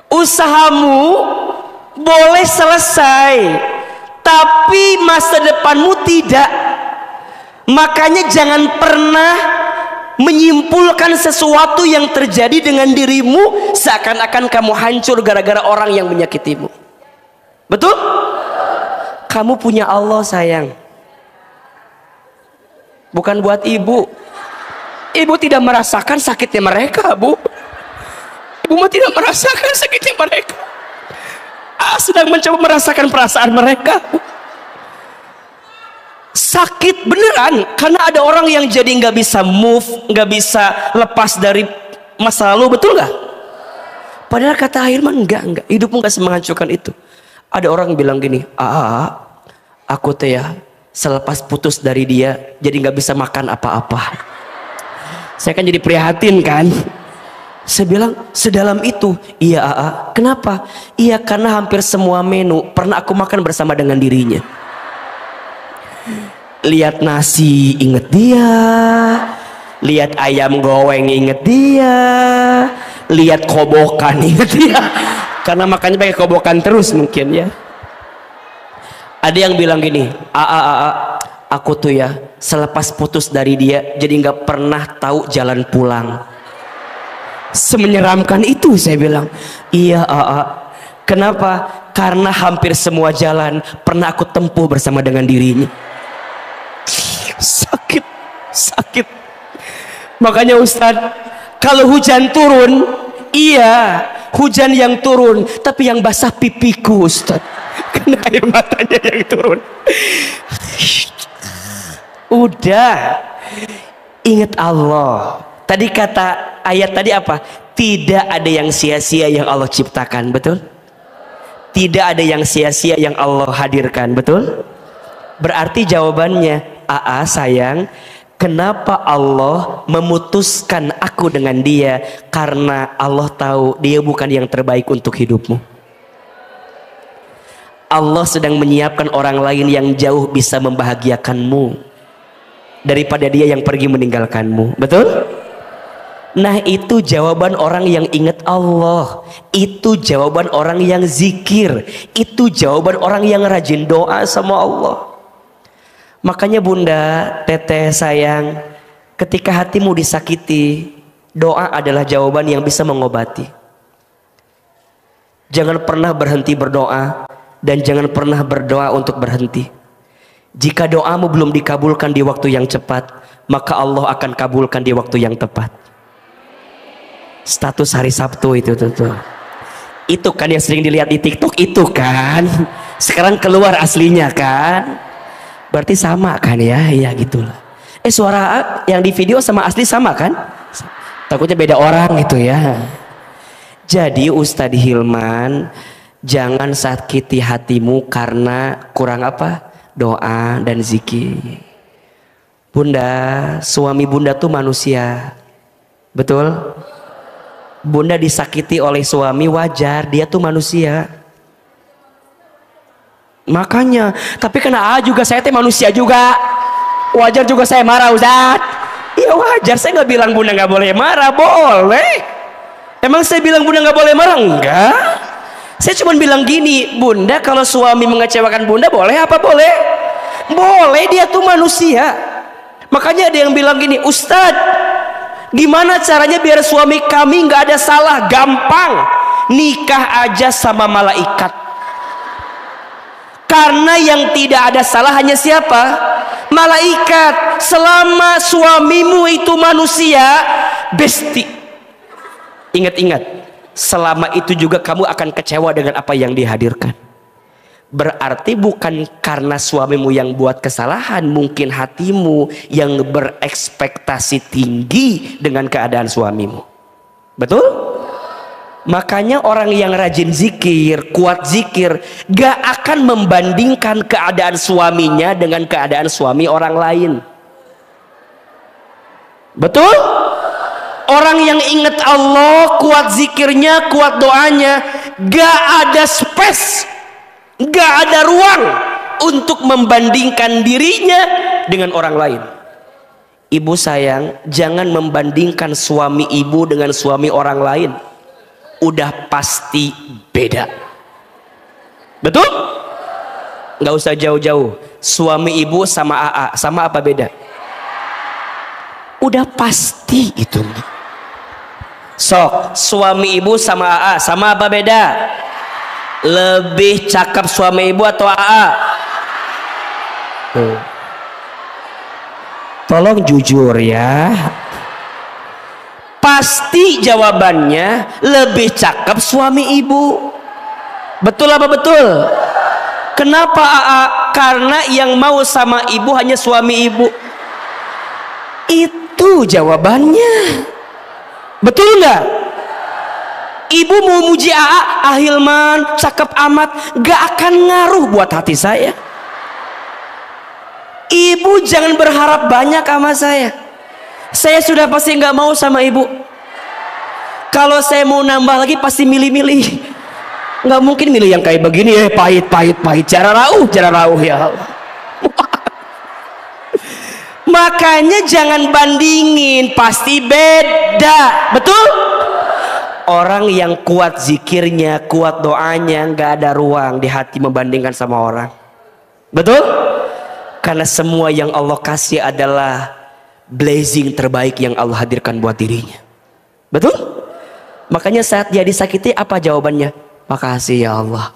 Usahamu boleh selesai, tapi masa depanmu tidak. Makanya jangan pernah menyimpulkan sesuatu yang terjadi dengan dirimu seakan-akan kamu hancur gara-gara orang yang menyakitimu. Betul? Kamu punya Allah sayang, bukan buat ibu. Ibu tidak merasakan sakitnya mereka, Bu. Ibu ibu mah tidak merasakan sakitnya mereka. Sedang mencoba merasakan perasaan mereka. Sakit beneran, karena ada orang yang jadi nggak bisa move, nggak bisa lepas dari masa lalu, betul nggak? Padahal kata Hilman enggak, hidupmu nggak semenghancurkan itu. Ada orang bilang gini, aku teh ya selepas putus dari dia jadi nggak bisa makan apa-apa. Saya kan jadi prihatin kan. Saya bilang, sedalam itu? Iya kenapa? Iya, karena hampir semua menu pernah aku makan bersama dengan dirinya. Lihat nasi inget dia, lihat ayam goreng inget dia, lihat kobokan inget dia. Karena makannya pakai kobokan terus mungkin ya. Ada yang bilang gini, aku tuh ya selepas putus dari dia jadi nggak pernah tahu jalan pulang. Semenyeramkan itu, saya bilang. Iya kenapa? Karena hampir semua jalan pernah aku tempuh bersama dengan dirinya. Sakit. Makanya Ustadz, kalau hujan turun, iya hujan yang turun, tapi yang basah pipiku Ustadz, karena air matanya yang turun. Udah, ingat Allah. Tadi kata ayat tadi apa? Tidak ada yang sia-sia yang Allah ciptakan, betul? Tidak ada yang sia-sia yang Allah hadirkan, betul? Berarti jawabannya, sayang, kenapa Allah memutuskan aku dengan dia? Karena Allah tahu dia bukan yang terbaik untuk hidupmu. Allah sedang menyiapkan orang lain yang jauh bisa membahagiakanmu daripada dia yang pergi meninggalkanmu, betul? Nah, itu jawaban orang yang ingat Allah, itu jawaban orang yang zikir, itu jawaban orang yang rajin doa sama Allah. Makanya bunda, teteh sayang, ketika hatimu disakiti, doa adalah jawaban yang bisa mengobati. Jangan pernah berhenti berdoa, dan jangan pernah berdoa untuk berhenti. Jika doamu belum dikabulkan di waktu yang cepat, maka Allah akan kabulkan di waktu yang tepat. Status hari Sabtu itu tuh. Itu kan yang sering dilihat di TikTok itu kan. Sekarang keluar aslinya kan. Berarti sama kan ya? Ya gitulah. Suara yang di video sama asli sama kan? Takutnya beda orang gitu ya. Jadi Ustadz Hilman, jangan sakiti hatimu karena kurang apa? Doa dan zikir. Bunda, suami bunda tuh manusia. Betul? Bunda disakiti oleh suami wajar, dia tuh manusia. Makanya, tapi kena juga saya teh manusia juga. Wajar juga saya marah, Ustaz. Iya wajar, saya nggak bilang bunda nggak boleh marah, boleh. Emang saya bilang bunda nggak boleh marah? Enggak. Saya cuma bilang gini, bunda kalau suami mengecewakan bunda boleh apa boleh? Boleh, dia tuh manusia. Makanya ada yang bilang gini, Ustadz, gimana caranya biar suami kami nggak ada salah? Gampang, nikah aja sama malaikat. Karena yang tidak ada salah hanya siapa? Malaikat. Selama suamimu itu manusia, besti, ingat-ingat, selama itu juga kamu akan kecewa dengan apa yang dihadirkan. Berarti bukan karena suamimu yang buat kesalahan, mungkin hatimu yang berekspektasi tinggi dengan keadaan suamimu. Betul? Makanya orang yang rajin zikir, kuat zikir, gak akan membandingkan keadaan suaminya dengan keadaan suami orang lain. Betul? Orang yang ingat Allah, kuat zikirnya, kuat doanya, gak ada space, gak ada ruang untuk membandingkan dirinya dengan orang lain. Ibu sayang, jangan membandingkan suami ibu dengan suami orang lain. Udah pasti beda. Betul? Nggak usah jauh-jauh. Suami ibu sama AA, sama apa beda? Udah pasti itu. Sok, suami ibu sama AA, sama apa beda? Lebih cakep suami ibu atau AA? Tolong jujur ya. Pasti jawabannya lebih cakep suami ibu. Betul apa betul? Kenapa AA? Karena yang mau sama ibu hanya suami ibu. Itu jawabannya. Betul nggak? Ibu mau muji AA, Ahilman cakep amat, gak akan ngaruh buat hati saya. Ibu jangan berharap banyak sama saya. Saya sudah pasti nggak mau sama ibu. Kalau saya mau nambah lagi pasti milih-milih. Nggak mungkin milih yang kayak begini, pahit. Cara rauh ya Allah. Makanya jangan bandingin, pasti beda. Betul? Orang yang kuat zikirnya, kuat doanya, nggak ada ruang di hati membandingkan sama orang. Betul? Karena semua yang Allah kasih adalah blessing terbaik yang Allah hadirkan buat dirinya. Betul? Makanya saat dia disakiti, apa jawabannya? Makasih ya Allah,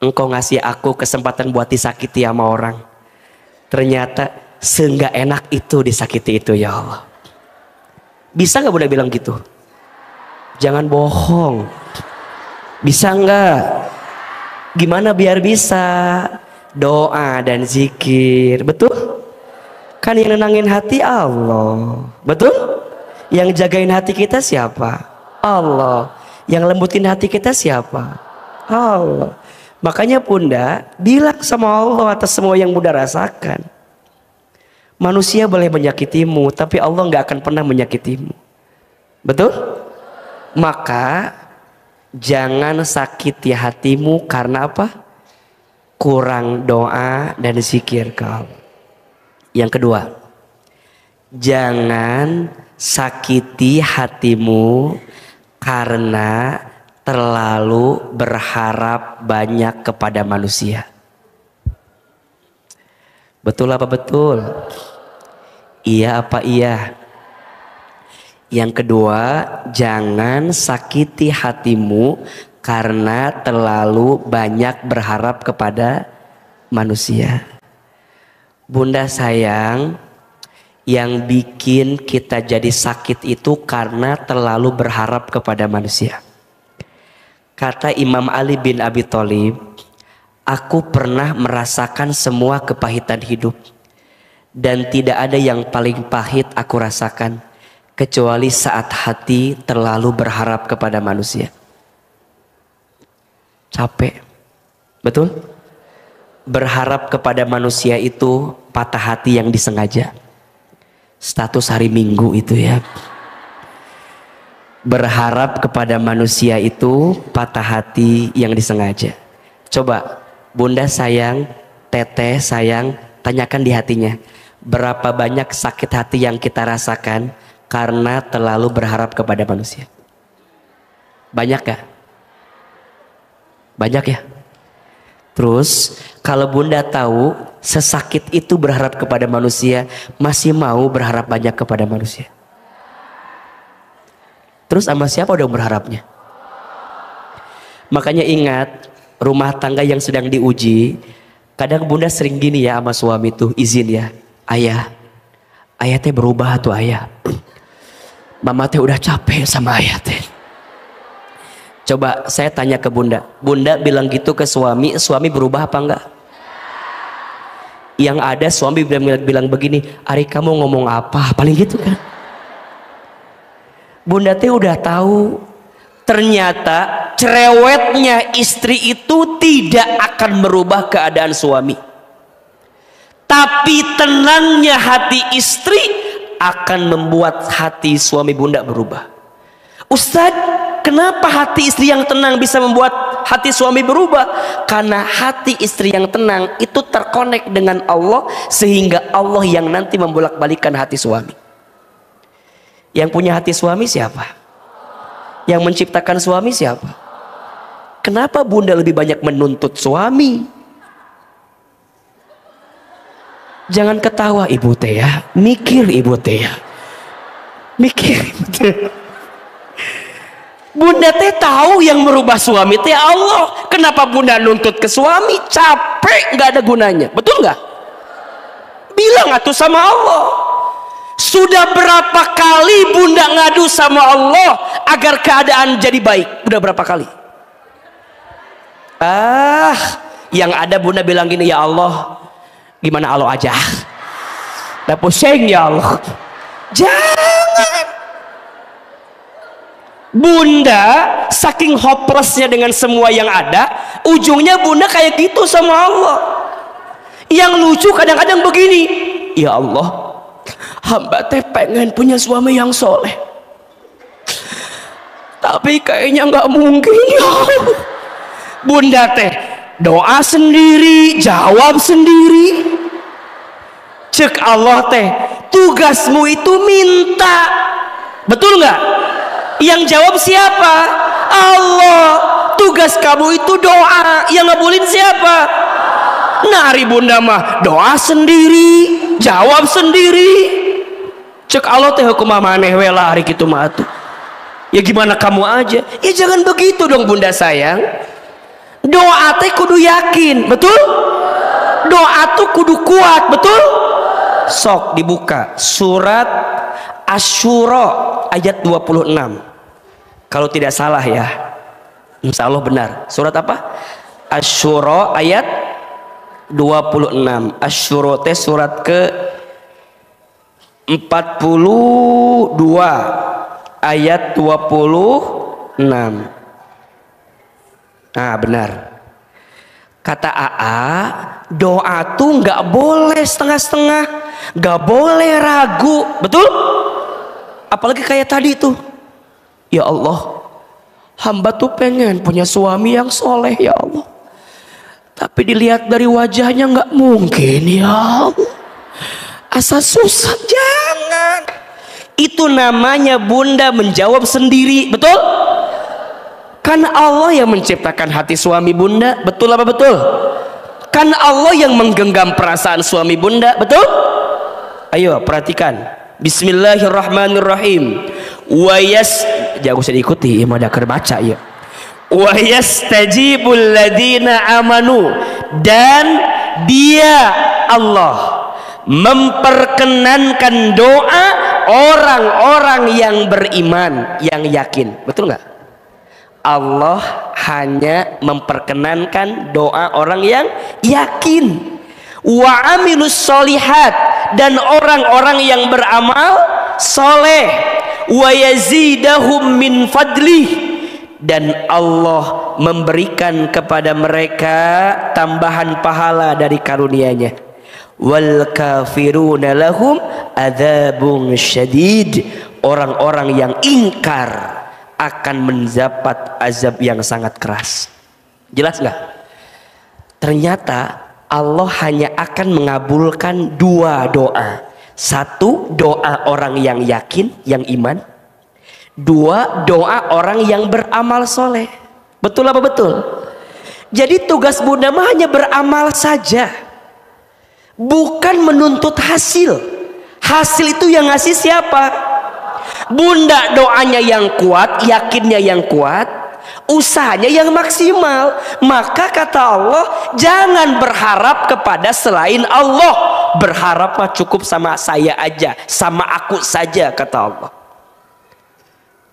Engkau ngasih aku kesempatan buat disakiti sama orang. Ternyata seenggak enak itu disakiti itu ya Allah. Bisa nggak Bunda bilang gitu? Jangan bohong. Bisa nggak? Gimana biar bisa? Doa dan zikir. Betul? Kan yang nenangin hati Allah. Betul? Yang jagain hati kita siapa? Allah. Yang lembutin hati kita siapa? Allah. Makanya Bunda bilang sama Allah atas semua yang Bunda rasakan. Manusia boleh menyakitimu, tapi Allah nggak akan pernah menyakitimu. Betul? Maka jangan sakiti hatimu karena apa? Kurang doa dan zikir kau. Yang kedua, jangan sakiti hatimu karena terlalu berharap banyak kepada manusia. Betul apa betul? Iya apa iya? Yang kedua, jangan sakiti hatimu karena terlalu banyak berharap kepada manusia. Bunda sayang, yang bikin kita jadi sakit itu karena terlalu berharap kepada manusia. Kata Imam Ali bin Abi Thalib, aku pernah merasakan semua kepahitan hidup, dan tidak ada yang paling pahit aku rasakan kecuali saat hati terlalu berharap kepada manusia. Capek. Betul? Berharap kepada manusia itu patah hati yang disengaja. Status hari Minggu itu ya. Berharap kepada manusia itu patah hati yang disengaja. Coba Bunda sayang, Teteh sayang, tanyakan di hatinya, berapa banyak sakit hati yang kita rasakan karena terlalu berharap kepada manusia? Banyak gak? Banyak ya? Terus kalau Bunda tahu sesakit itu berharap kepada manusia, masih mau berharap banyak kepada manusia? Terus sama siapa dong berharapnya? Makanya ingat, rumah tangga yang sedang diuji, kadang Bunda sering gini ya sama suami tuh, izin ya, ayah teh berubah tuh ayah. Mama teh udah capek sama ayah teh. Coba saya tanya ke Bunda, Bunda bilang gitu ke suami, suami berubah apa enggak? Yang ada suami bilang begini, Ari kamu ngomong apa? Paling gitu kan. Bunda teh udah tahu, ternyata cerewetnya istri itu tidak akan merubah keadaan suami, tapi tenangnya hati istri akan membuat hati suami Bunda berubah. Ustadz, kenapa hati istri yang tenang bisa membuat hati suami berubah? Karena hati istri yang tenang itu terkonek dengan Allah, sehingga Allah yang nanti membolak-balikan hati suami. Yang punya hati suami siapa? Yang menciptakan suami siapa? Kenapa Bunda lebih banyak menuntut suami? Jangan ketawa ibu teh ya, mikir ibu teh ya, mikir ibu teh. Bunda teh tahu yang merubah suami teh Allah. Kenapa Bunda nuntut ke suami? Capek, nggak ada gunanya. Betul nggak? Bilang atuh sama Allah. Sudah berapa kali bunda ngadu sama Allah agar keadaan jadi baik? Udah berapa kali? Yang ada bunda bilang gini, ya Allah, gimana Allah aja? Udah pusing ya Allah. Jangan. Bunda saking hopelessnya dengan semua yang ada, ujungnya bunda kayak gitu sama Allah. Yang lucu kadang-kadang begini, ya Allah, hamba teh pengen punya suami yang soleh, tapi kayaknya nggak mungkin ya. Bunda teh doa sendiri, jawab sendiri. Cek Allah teh, tugasmu itu minta, betul nggak? Yang jawab siapa? Allah. Tugas kamu itu doa, yang ngabulin siapa? Nah, hari bunda mah doa sendiri, jawab sendiri. Cek Allah teh hukum maneh we lah hari kitu mah atuh. Ya gimana kamu aja? Ya jangan begitu dong bunda sayang. Doa teh kudu yakin, betul? Doa tuh kudu kuat, betul? Sok dibuka surat Asy-Syura ayat 26. Kalau tidak salah ya, insya Allah benar. Surat apa? Asy-Syura ayat 26. Asy-Syura teh surat ke 42 ayat 26. Nah benar. Kata AA, doa tuh nggak boleh setengah-setengah, nggak boleh ragu, betul? Apalagi kayak tadi tuh, ya Allah, hamba tuh pengen punya suami yang soleh ya Allah, tapi dilihat dari wajahnya nggak mungkin ya Allah. Asa susah. Jangan. Itu namanya bunda menjawab sendiri, betul? Kan Allah yang menciptakan hati suami bunda, betul apa betul? Kan Allah yang menggenggam perasaan suami bunda, betul? Ayo perhatikan. Bismillahirrahmanirrahim. Jangan usah diikuti, mau ada baca ya. Wa yastajibul ladina amanu, dan dia Allah memperkenankan doa orang-orang yang beriman, yang yakin, betul nggak? Allah hanya memperkenankan doa orang yang yakin. Wa amilus solihat, dan orang-orang yang beramal soleh. Wa yazidahum min fadlih, dan Allah memberikan kepada mereka tambahan pahala dari karunia-Nya. Wal kafiruna lahum adzabun syadid, orang-orang yang ingkar akan mendapat azab yang sangat keras. Jelas nggak? Ternyata Allah hanya akan mengabulkan dua doa. Satu, doa orang yang yakin, yang iman. Dua, doa orang yang beramal soleh. Betul apa betul? Jadi tugas bunda mah hanya beramal saja, bukan menuntut hasil. Hasil itu yang ngasih siapa? Bunda doanya yang kuat, yakinnya yang kuat, usahanya yang maksimal. Maka kata Allah, jangan berharap kepada selain Allah. Berharap mah cukup sama saya aja, sama aku saja, kata Allah.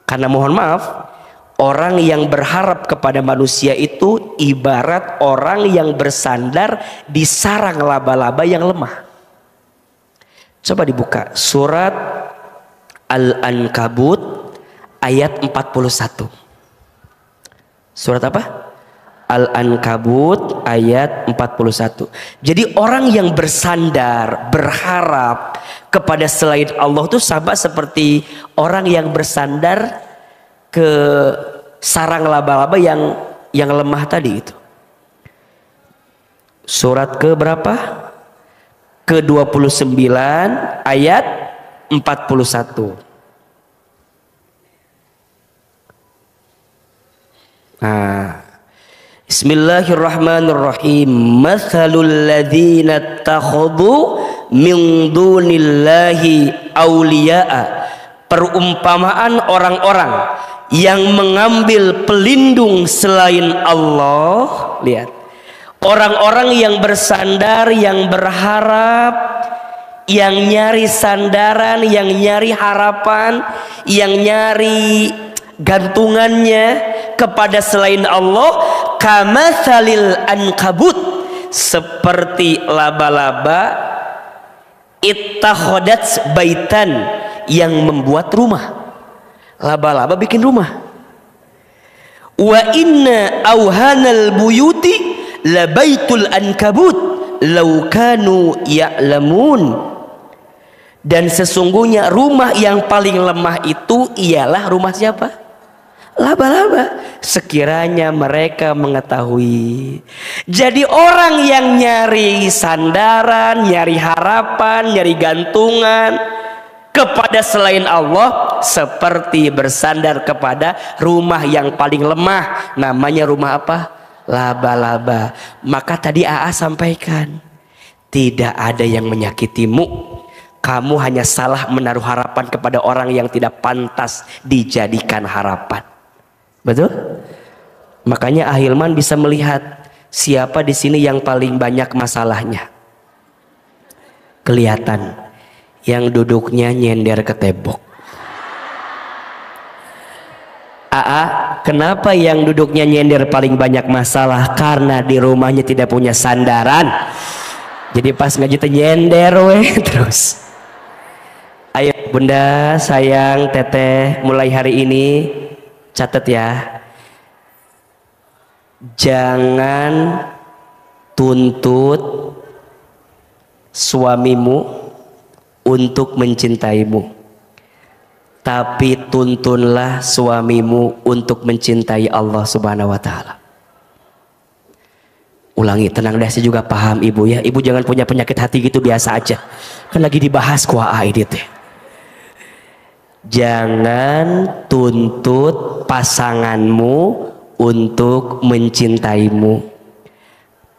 Karena mohon maaf, orang yang berharap kepada manusia itu ibarat orang yang bersandar di sarang laba-laba yang lemah. Coba dibuka surat Al-Ankabut ayat 41. Surat apa? Al-Ankabut ayat 41. Jadi orang yang bersandar, berharap kepada selain Allah itu sama seperti orang yang bersandar ke sarang laba-laba yang lemah tadi itu. Surat ke berapa? Ke 29 ayat 41. Nah, Bismillahirrahmanirrahim. Mathalul ladzina takhadhu min dunillahi awliya'a. Perumpamaan orang-orang yang mengambil pelindung selain Allah. Lihat, orang-orang yang bersandar, yang berharap yang nyari sandaran, yang nyari harapan, yang nyari gantungannya kepada selain Allah, kamatsalil ankabut, seperti laba-laba ittakhadat baitan, yang membuat rumah. Laba-laba bikin rumah. Wa inna auhanal buyuti labaitul ankabut law kanu ya'lamun. Dan sesungguhnya rumah yang paling lemah itu ialah rumah siapa? Laba-laba, sekiranya mereka mengetahui. Jadi orang yang nyari sandaran, nyari harapan, nyari gantungan kepada selain Allah seperti bersandar kepada rumah yang paling lemah. Namanya rumah apa? Laba-laba. Maka tadi AA sampaikan, tidak ada yang menyakitimu. Kamu hanya salah menaruh harapan kepada orang yang tidak pantas dijadikan harapan. Betul? Makanya Ahilman bisa melihat siapa di sini yang paling banyak masalahnya. Kelihatan yang duduknya nyender ke tembok. AA, kenapa yang duduknya nyender paling banyak masalah? Karena di rumahnya tidak punya sandaran. Jadi pas ngaji nyender terus. Ayo bunda, sayang, teteh, mulai hari ini catat ya, jangan tuntut suamimu untuk mencintaimu, tapi tuntunlah suamimu untuk mencintai Allah Subhanahu wa Ta'ala. Ulangi, tenang deh, saya juga paham ibu ya. Ibu jangan punya penyakit hati gitu, biasa aja. Kan lagi dibahas kuah ini teh. Jangan tuntut pasanganmu untuk mencintaimu,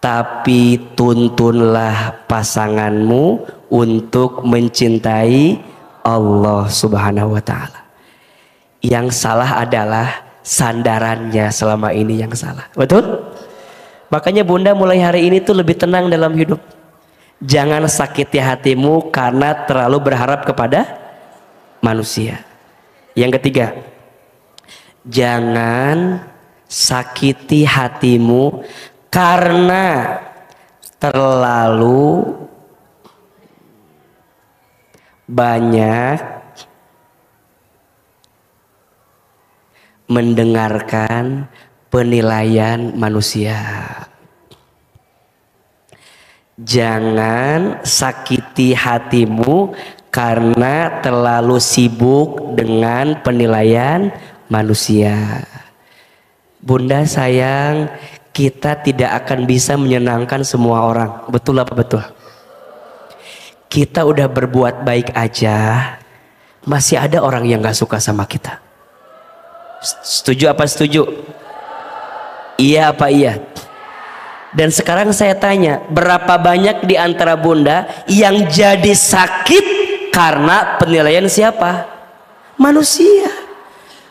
tapi tuntunlah pasanganmu untuk mencintai Allah Subhanahu wa Ta'ala. Yang salah adalah sandarannya selama ini yang salah. Betul? Makanya bunda mulai hari ini tuh lebih tenang dalam hidup. Jangan sakiti hatimu karena terlalu berharap kepada manusia. Yang ketiga, jangan sakiti hatimu karena terlalu banyak mendengarkan penilaian manusia. Jangan sakiti hatimu karena terlalu sibuk dengan penilaian manusia. Bunda sayang, kita tidak akan bisa menyenangkan semua orang. Betul apa betul? Kita udah berbuat baik aja, masih ada orang yang gak suka sama kita. Setuju apa setuju? Iya apa iya? Dan sekarang saya tanya, berapa banyak di antara bunda yang jadi sakit karena penilaian siapa? Manusia.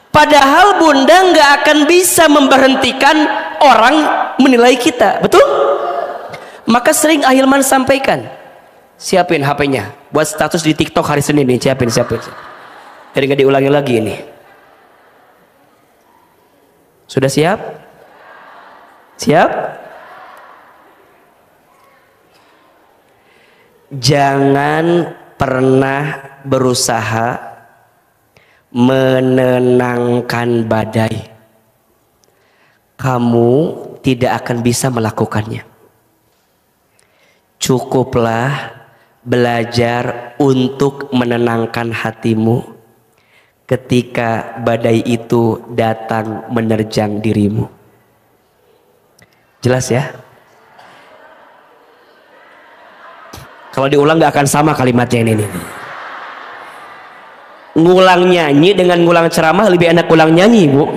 Padahal bunda nggak akan bisa memberhentikan orang menilai kita, betul? Maka sering Ahilman sampaikan, siapin HP-nya buat status di TikTok hari Senin nih, siapin. Jadi nggak diulangi lagi ini. Sudah siap? Siap? Jangan pernah berusaha menenangkan badai. Kamu tidak akan bisa melakukannya. Cukuplah belajar untuk menenangkan hatimu ketika badai itu datang menerjang dirimu. Jelas ya? Kalau diulang gak akan sama kalimatnya ini. Ngulang nyanyi dengan ngulang ceramah lebih enak ngulang nyanyi, Bu.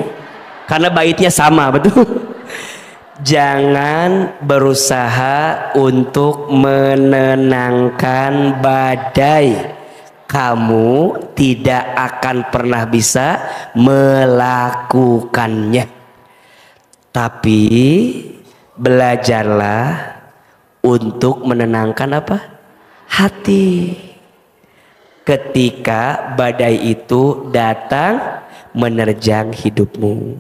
Karena baitnya sama, betul? Jangan berusaha untuk menenangkan badai. Kamu tidak akan pernah bisa melakukannya. Tapi belajarlah untuk menenangkan apa? Hati. ketika badai itu datang menerjang hidupmu.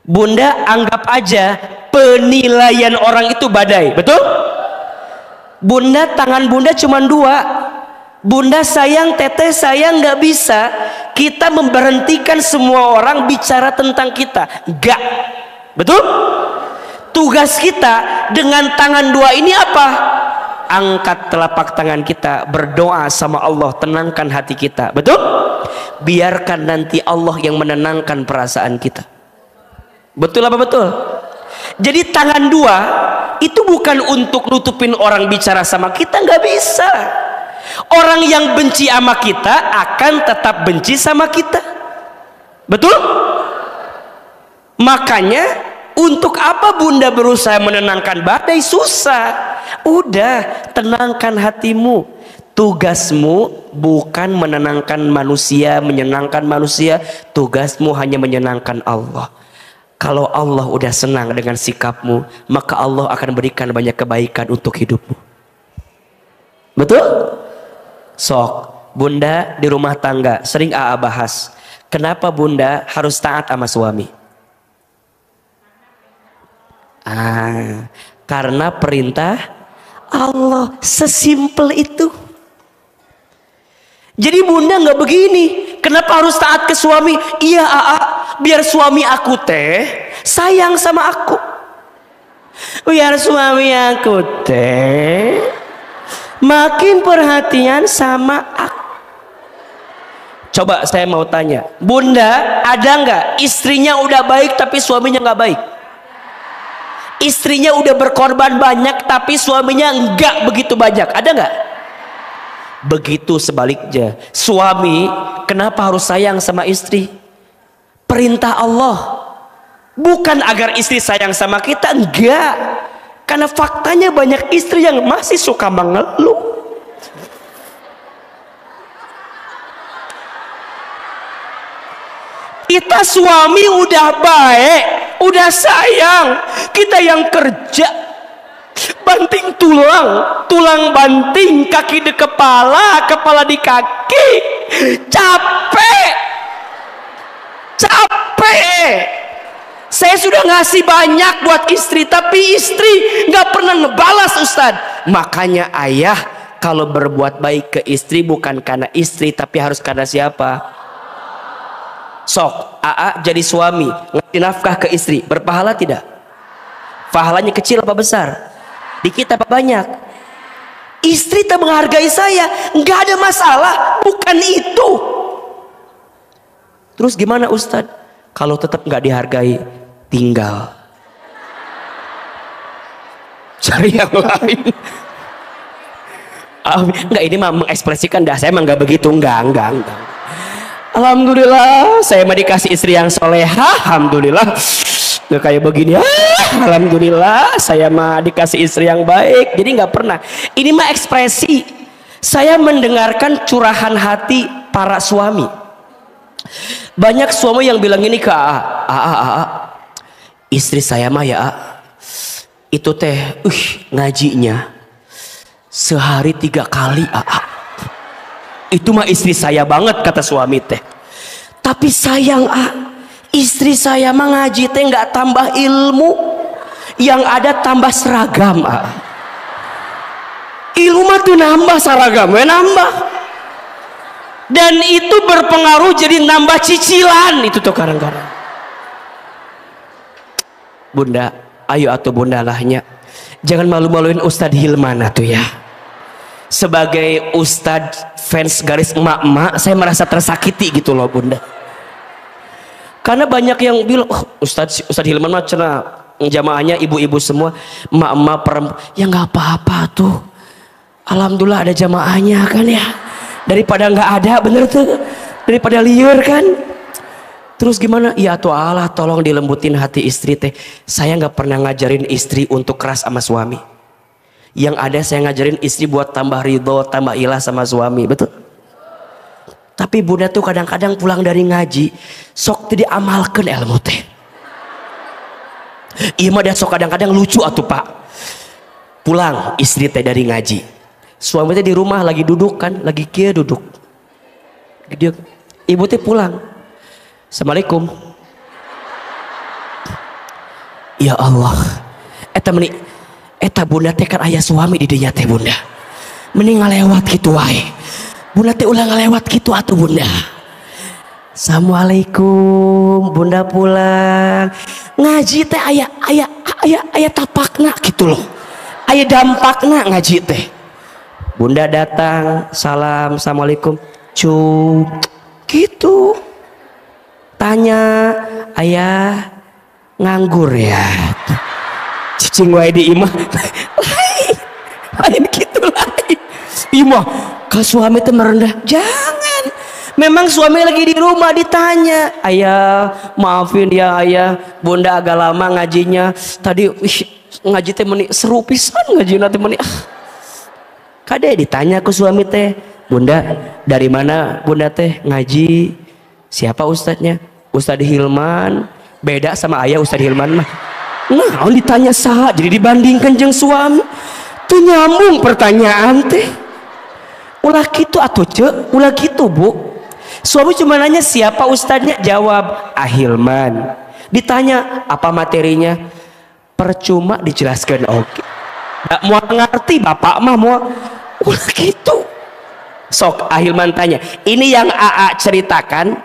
Bunda anggap aja penilaian orang itu badai, betul? Bunda, tangan bunda cuma dua. Bunda sayang, teteh sayang, nggak bisa kita memberhentikan semua orang bicara tentang kita, nggak, betul? Tugas kita dengan tangan dua ini apa? Angkat telapak tangan kita, berdoa sama Allah, tenangkan hati kita, betul? Biarkan nanti Allah yang menenangkan perasaan kita. Betul apa betul? Jadi tangan dua itu bukan untuk nutupin orang bicara sama kita, nggak bisa. Orang yang benci sama kita akan tetap benci sama kita, betul? Makanya untuk apa bunda berusaha menenangkan badai? Susah. Udah, tenangkan hatimu. Tugasmu bukan menenangkan manusia, menyenangkan manusia. Tugasmu hanya menyenangkan Allah. Kalau Allah udah senang dengan sikapmu, maka Allah akan berikan banyak kebaikan untuk hidupmu. Betul? Sok, bunda di rumah tangga sering AA bahas, kenapa bunda harus taat sama suami? Karena perintah Allah, sesimpel itu. Jadi bunda nggak begini, kenapa harus taat ke suami? Iya AA, biar suami aku teh sayang sama aku, biar suami aku teh makin perhatian sama aku. Coba saya mau tanya, bunda ada nggak istrinya udah baik tapi suaminya nggak baik? Istrinya udah berkorban banyak tapi suaminya nggak begitu banyak, ada nggak? Begitu sebaliknya, suami kenapa harus sayang sama istri? Perintah Allah, bukan agar istri sayang sama kita, enggak. Karena faktanya banyak istri yang masih suka mengeluh. Kita suami udah baik, udah sayang, kita yang kerja banting tulang, tulang banting, kaki di kepala, kepala di kaki, capek. Saya sudah ngasih banyak buat istri, tapi istri nggak pernah ngebalas, Ustadz. Makanya ayah kalau berbuat baik ke istri bukan karena istri, tapi harus karena siapa? Sok, AA jadi suami ngasih nafkah ke istri, berpahala tidak? Pahalanya kecil apa besar? Dikit apa banyak? Istri tak menghargai saya, nggak ada masalah, bukan itu. Terus gimana Ustadz? Kalau tetap nggak dihargai, tinggal, cari yang lain. Enggak, ini mah mengekspresikan dah, saya mah nggak begitu, enggak. Alhamdulillah, saya mah dikasih istri yang soleha, alhamdulillah. Nggak kayak begini, alhamdulillah, saya mah dikasih istri yang baik. Jadi nggak pernah. Ini mah ekspresi. Saya mendengarkan curahan hati para suami. Banyak suami yang bilang ini ke AA, istri saya mah ya itu teh ngajinya sehari 3 kali AA. Itu mah istri saya banget, kata suami teh. Tapi sayang istri saya mah ngaji teh nggak tambah ilmu, yang ada tambah seragam. Ilmu mah tuh nambah, seragam nambah, dan itu berpengaruh jadi nambah cicilan itu tuh kadang-kadang. Bunda, ayo atuh bunda lahnya, jangan malu-maluin Ustadz Hilman tuh ya. Sebagai Ustadz fans garis emak-emak, saya merasa tersakiti gitu loh bunda. Karena banyak yang bilang, Ustadz Hilman mah cenah jamaahnya ibu-ibu semua, emak-emak perempuan. Ya nggak apa-apa tuh, alhamdulillah ada jamaahnya kan ya. Daripada nggak ada, bener tuh, daripada liur kan. Terus gimana? Ya tuh Allah, tolong dilembutin hati istri teh. Saya nggak pernah ngajarin istri untuk keras sama suami. Yang ada saya ngajarin istri buat tambah ridho, tambah ilah sama suami, betul? Tapi bunda tuh kadang-kadang pulang dari ngaji, sok tidak amalkan ilmu teh. Iya mah dia sok kadang-kadang lucu atuh pak. Pulang istri teh dari ngaji, suami teh di rumah lagi duduk kan, lagi kia duduk. dia. Ibu teh pulang. Assalamualaikum. Ya Allah, eta bunda teh kan ayah suami di dinya teh bunda. Mending ngalewat gitu wae. Bunda teh ulah ngalewat gitu atuh bunda. Assalamualaikum, bunda pulang. Ngaji teh ayah tapakna gitu loh. Ayah dampakna ngaji teh. Bunda datang, salam, assalamualaikum, gitu. Tanya, ayah nganggur ya? Cicing wae di imah. Lain gitu lain. Imah, kalau suami itu merendah, jangan. Memang suami lagi di rumah ditanya, ayah maafin ya ayah, bunda agak lama ngajinya. Tadi ngaji teh meni seru pisan ngaji nanti meni. Kade ditanya ke suami teh, bunda dari mana bunda teh ngaji? Siapa ustadznya? Ustadz Hilman. Beda sama ayah Ustadz Hilman mah. Nah, ditanya sah, jadi dibandingkan jeung suami. Tuh nyambung pertanyaan teh. Ulah gitu atuh cek, ulah gitu bu. Suami cuma nanya siapa ustadznya, jawab Hilman. Ditanya apa materinya, percuma dijelaskan. Oke. Nggak mau ngerti bapak mah mau. Ulah gitu. Sok Hilman tanya, ini yang AA ceritakan,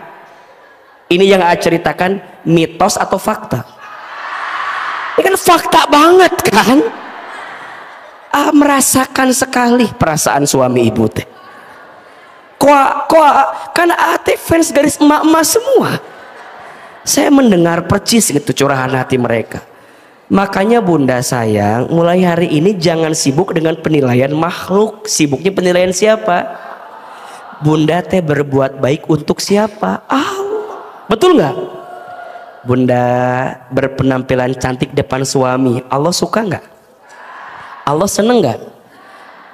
mitos atau fakta? Ini kan fakta banget kan? Merasakan sekali perasaan suami ibu teh. Kan ate fans garis emak-emak semua. Saya mendengar percis gitu curahan hati mereka. Makanya bunda sayang, mulai hari ini jangan sibuk dengan penilaian makhluk. Sibuknya penilaian siapa? Bunda teh berbuat baik untuk siapa? Allah. Betul nggak? Bunda berpenampilan cantik depan suami, Allah suka nggak? Allah seneng nggak?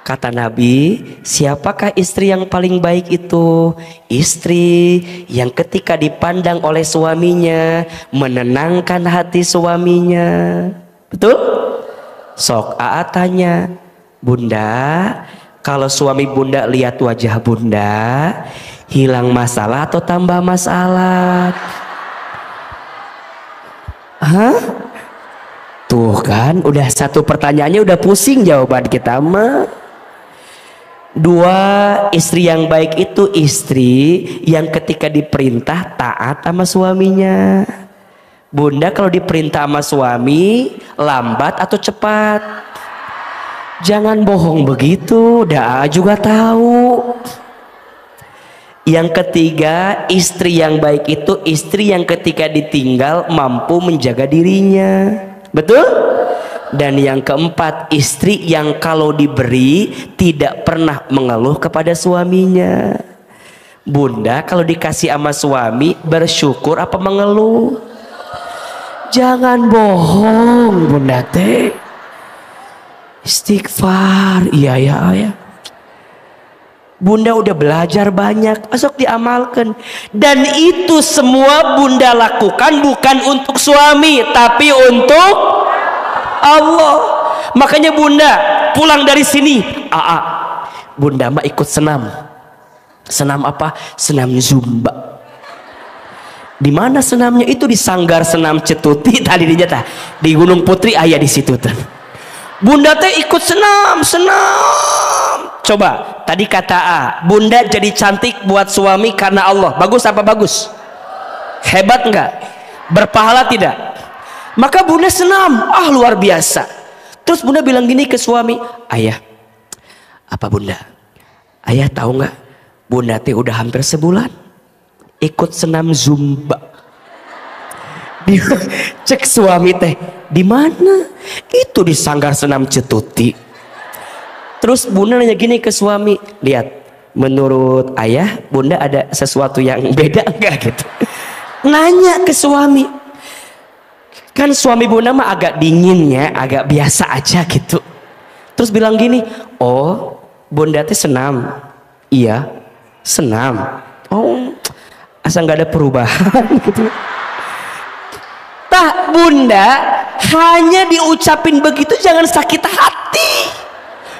Kata Nabi, siapakah istri yang paling baik itu? Istri yang ketika dipandang oleh suaminya menenangkan hati suaminya. Betul? Sok AA tanya, bunda, kalau suami bunda lihat wajah bunda, hilang masalah atau tambah masalah? Hah? Tuh kan, udah satu pertanyaannya udah pusing jawaban kita mah. Dua, istri yang baik itu istri yang ketika diperintah taat sama suaminya. Bunda kalau diperintah sama suami lambat atau cepat? Jangan bohong begitu, dah juga tahu. Yang ketiga, istri yang baik itu istri yang ketika ditinggal mampu menjaga dirinya. Betul? Dan yang keempat, istri yang kalau diberi tidak pernah mengeluh kepada suaminya. Bunda kalau dikasih sama suami bersyukur apa mengeluh? Jangan bohong bunda teh. Istighfar, iya ya ayah. Bunda udah belajar banyak, asok diamalkan. Dan itu semua bunda lakukan bukan untuk suami, tapi untuk Allah. Makanya bunda pulang dari sini, bunda mah ikut senam. Senam apa? Senam zumba. Di mana senamnya? Itu di Sanggar Senam Cetuti tadi di Gunung Putri ayah di situ tuh. Bunda teh ikut senam. Coba tadi kata bunda jadi cantik buat suami karena Allah. Bagus apa bagus? Hebat enggak? Berpahala tidak? Maka bunda senam, luar biasa. Terus bunda bilang gini ke suami, ayah, apa bunda? Ayah tahu nggak? Bunda teh udah hampir sebulan ikut senam zumba. Cek suami teh, di mana? Itu di Sanggar Senam Cetuti. Terus bunda nanya gini ke suami, lihat, menurut ayah, bunda ada sesuatu yang beda enggak gitu? Nanya ke suami. Kan suami bunda mah agak dingin ya, agak biasa aja gitu. Terus bilang gini, oh bunda teh senam. Iya, senam. Oh, asal nggak ada perubahan gitu. Tak bunda, hanya diucapin begitu jangan sakit hati.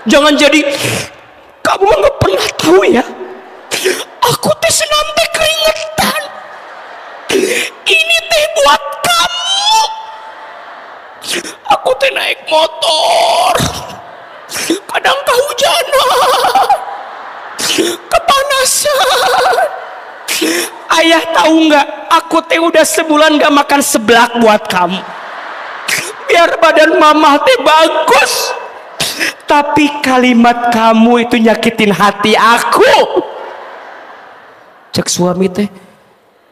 Jangan jadi, kamu nggak pernah tahu ya. Aku teh senam Ini teh buat kamu. Aku teh naik motor, kadang kehujanan, kepanasan. Ayah tahu nggak? Aku teh udah sebulan gak makan seblak buat kamu. Biar badan mama teh bagus. Tapi kalimat kamu itu nyakitin hati aku. Cek suami teh,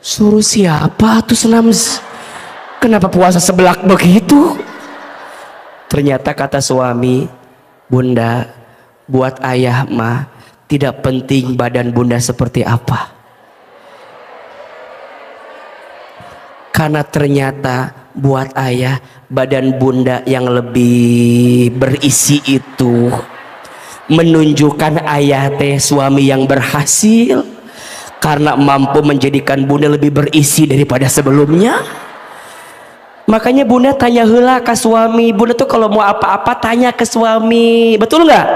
suruh siapa tuh senam? Kenapa puasa seblak begitu? Ternyata kata suami, bunda, buat ayah mah tidak penting badan bunda seperti apa. Karena ternyata buat ayah badan bunda yang lebih berisi itu menunjukkan ayah teh suami yang berhasil karena mampu menjadikan bunda lebih berisi daripada sebelumnya. Makanya bunda tanya heula ke suami. Bunda tuh kalau mau apa-apa tanya ke suami, betul nggak?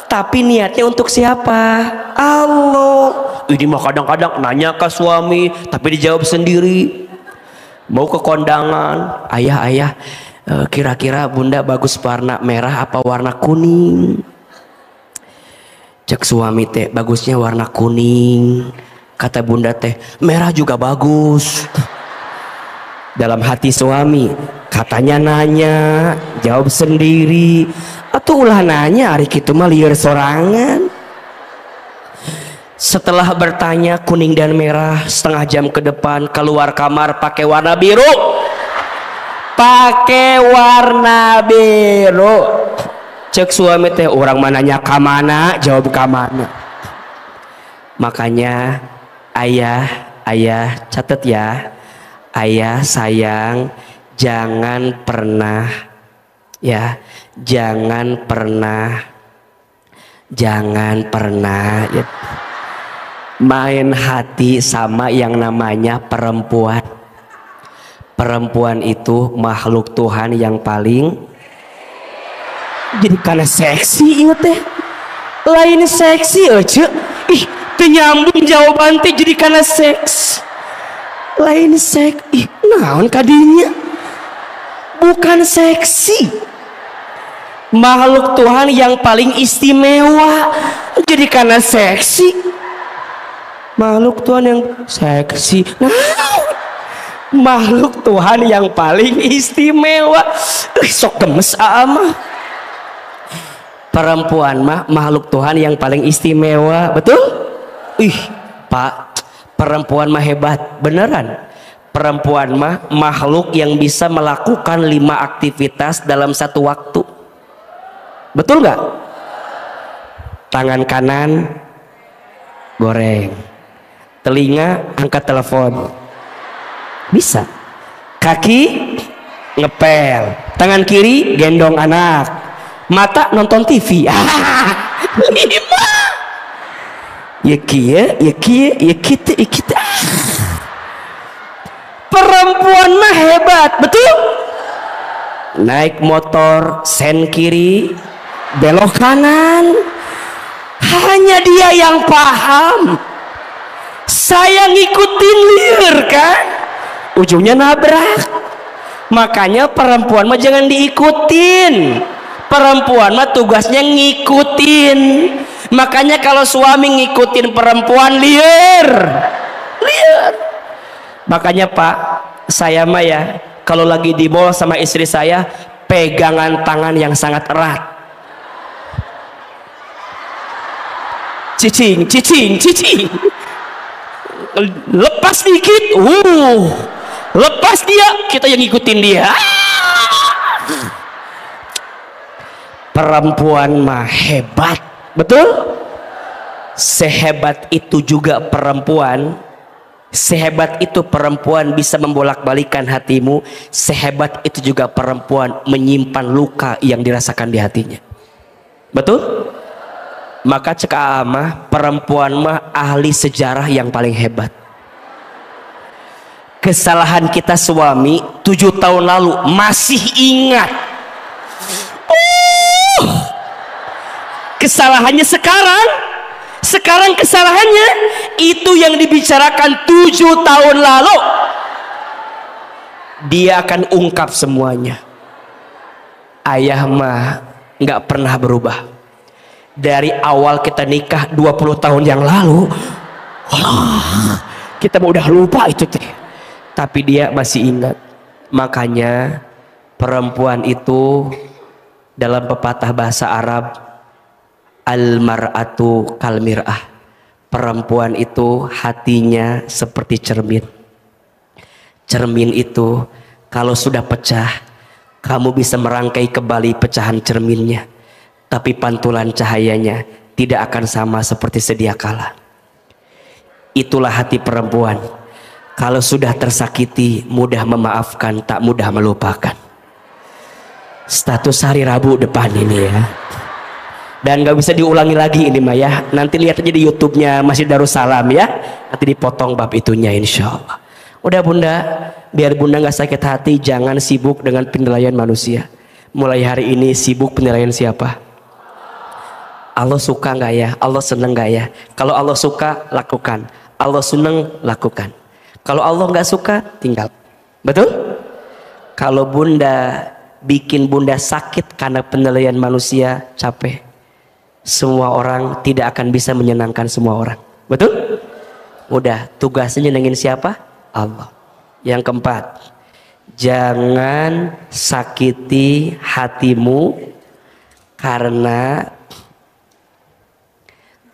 Tapi niatnya untuk siapa? Allah. Ini mah kadang-kadang nanya ke suami tapi dijawab sendiri. Mau ke kondangan, ayah kira-kira bunda bagus warna merah apa warna kuning? Cek suami teh, bagusnya warna kuning. Kata bunda teh, merah juga bagus. Dalam hati suami, katanya nanya, jawab sendiri. Atau ulah nanya, hari itu mah liar sorangan. Setelah bertanya kuning dan merah, setengah jam ke depan keluar kamar pakai warna biru. Pakai warna biru. Cek suami teh, orang mananya kamana, jawab kamana. Makanya ayah catat ya. Ayah sayang, jangan pernah ya, jangan pernah ya, main hati sama yang namanya perempuan. Perempuan itu makhluk Tuhan yang paling, jadi karena seksi itu teh, lain seksi aja. Ih, penyambung jawaban teh jadi karena seks. Lain seksi, naon kadinya? Bukan seksi. Makhluk Tuhan yang paling istimewa, jadi karena seksi. Makhluk Tuhan yang seksi, nah, makhluk Tuhan yang paling istimewa. Sok gemes ama. Perempuan mah makhluk Tuhan yang paling istimewa, betul? Ih, Pak, perempuan mah hebat, beneran. Perempuan mah makhluk yang bisa melakukan 5 aktivitas dalam satu waktu. Betul nggak? Tangan kanan goreng, telinga angkat telepon, bisa. Kaki ngepel, tangan kiri gendong anak, mata nonton TV. 5. Ya kia, ya kita. Perempuan mah hebat, betul? Naik motor sen kiri, belok kanan. Hanya dia yang paham. Saya ngikutin liar kan, ujungnya nabrak. Makanya perempuan mah jangan diikutin. Perempuan mah tugasnya ngikutin. Makanya kalau suami ngikutin perempuan liar. Makanya Pak, saya mah ya kalau lagi di mall sama istri saya, pegangan tangan yang sangat erat. Cicing. Lepas dikit, lepas dia, kita yang ngikutin dia. Perempuan mah hebat, betul? Sehebat itu juga perempuan. Sehebat itu perempuan bisa membolak-balikan hatimu. Sehebat itu juga perempuan menyimpan luka yang dirasakan di hatinya. Betul? Maka cek mah perempuan mah ahli sejarah yang paling hebat. Kesalahan kita suami 7 tahun lalu masih ingat. Kesalahannya sekarang Sekarang kesalahannya itu yang dibicarakan 7 tahun lalu. Dia akan ungkap semuanya. Ayah mah nggak pernah berubah. Dari awal kita nikah 20 tahun yang lalu, kita mau udah lupa itu teh. Tapi dia masih ingat. Makanya perempuan itu dalam pepatah bahasa Arab, al-mar'atu kal mir'ah. Perempuan itu hatinya seperti cermin. Cermin itu kalau sudah pecah, kamu bisa merangkai kembali pecahan cerminnya, tapi pantulan cahayanya tidak akan sama seperti sedia kala. Itulah hati perempuan. Kalau sudah tersakiti, mudah memaafkan, tak mudah melupakan. Status hari Rabu depan ini ya. Dan gak bisa diulangi lagi ini mah ya. Nanti lihat aja di YouTube-nya Masjid Darussalam ya. Nanti dipotong bab itunya insya Allah. Udah bunda, biar bunda gak sakit hati, jangan sibuk dengan penilaian manusia. Mulai hari ini sibuk penilaian siapa? Allah suka gak ya? Allah seneng gak ya? Kalau Allah suka, lakukan. Allah seneng, lakukan. Kalau Allah gak suka, tinggal. Betul? Kalau bunda bikin bunda sakit karena penilaian manusia, capek. Semua orang tidak akan bisa menyenangkan semua orang. Betul? Udah, tugasnya nyenengin siapa? Allah. Yang keempat, jangan sakiti hatimu karena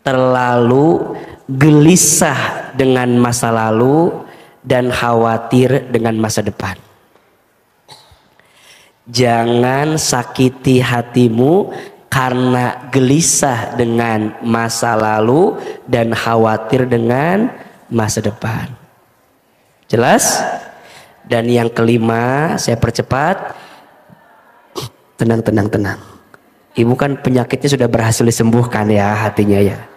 terlalu gelisah dengan masa lalu dan khawatir dengan masa depan. Jangan sakiti hatimu karena gelisah dengan masa lalu dan khawatir dengan masa depan. Jelas? Dan yang kelima, saya percepat. Tenang. Ibu kan penyakitnya sudah berhasil disembuhkan ya hatinya ya.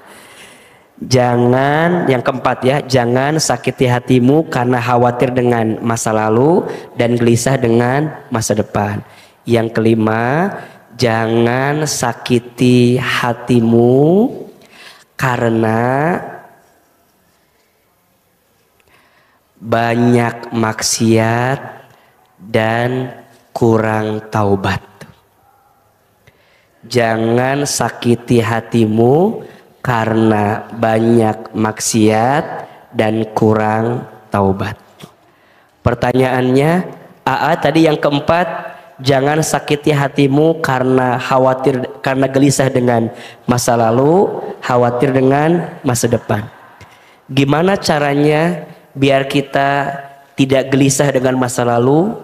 Jangan, yang keempat ya, jangan sakiti hatimu karena khawatir dengan masa lalu dan gelisah dengan masa depan. Yang kelima, jangan sakiti hatimu karena banyak maksiat dan kurang taubat. Jangan sakiti hatimu karena banyak maksiat dan kurang taubat. Pertanyaannya, AA tadi yang keempat, jangan sakiti hatimu karena khawatir, karena gelisah dengan masa lalu, khawatir dengan masa depan. Gimana caranya biar kita tidak gelisah dengan masa lalu,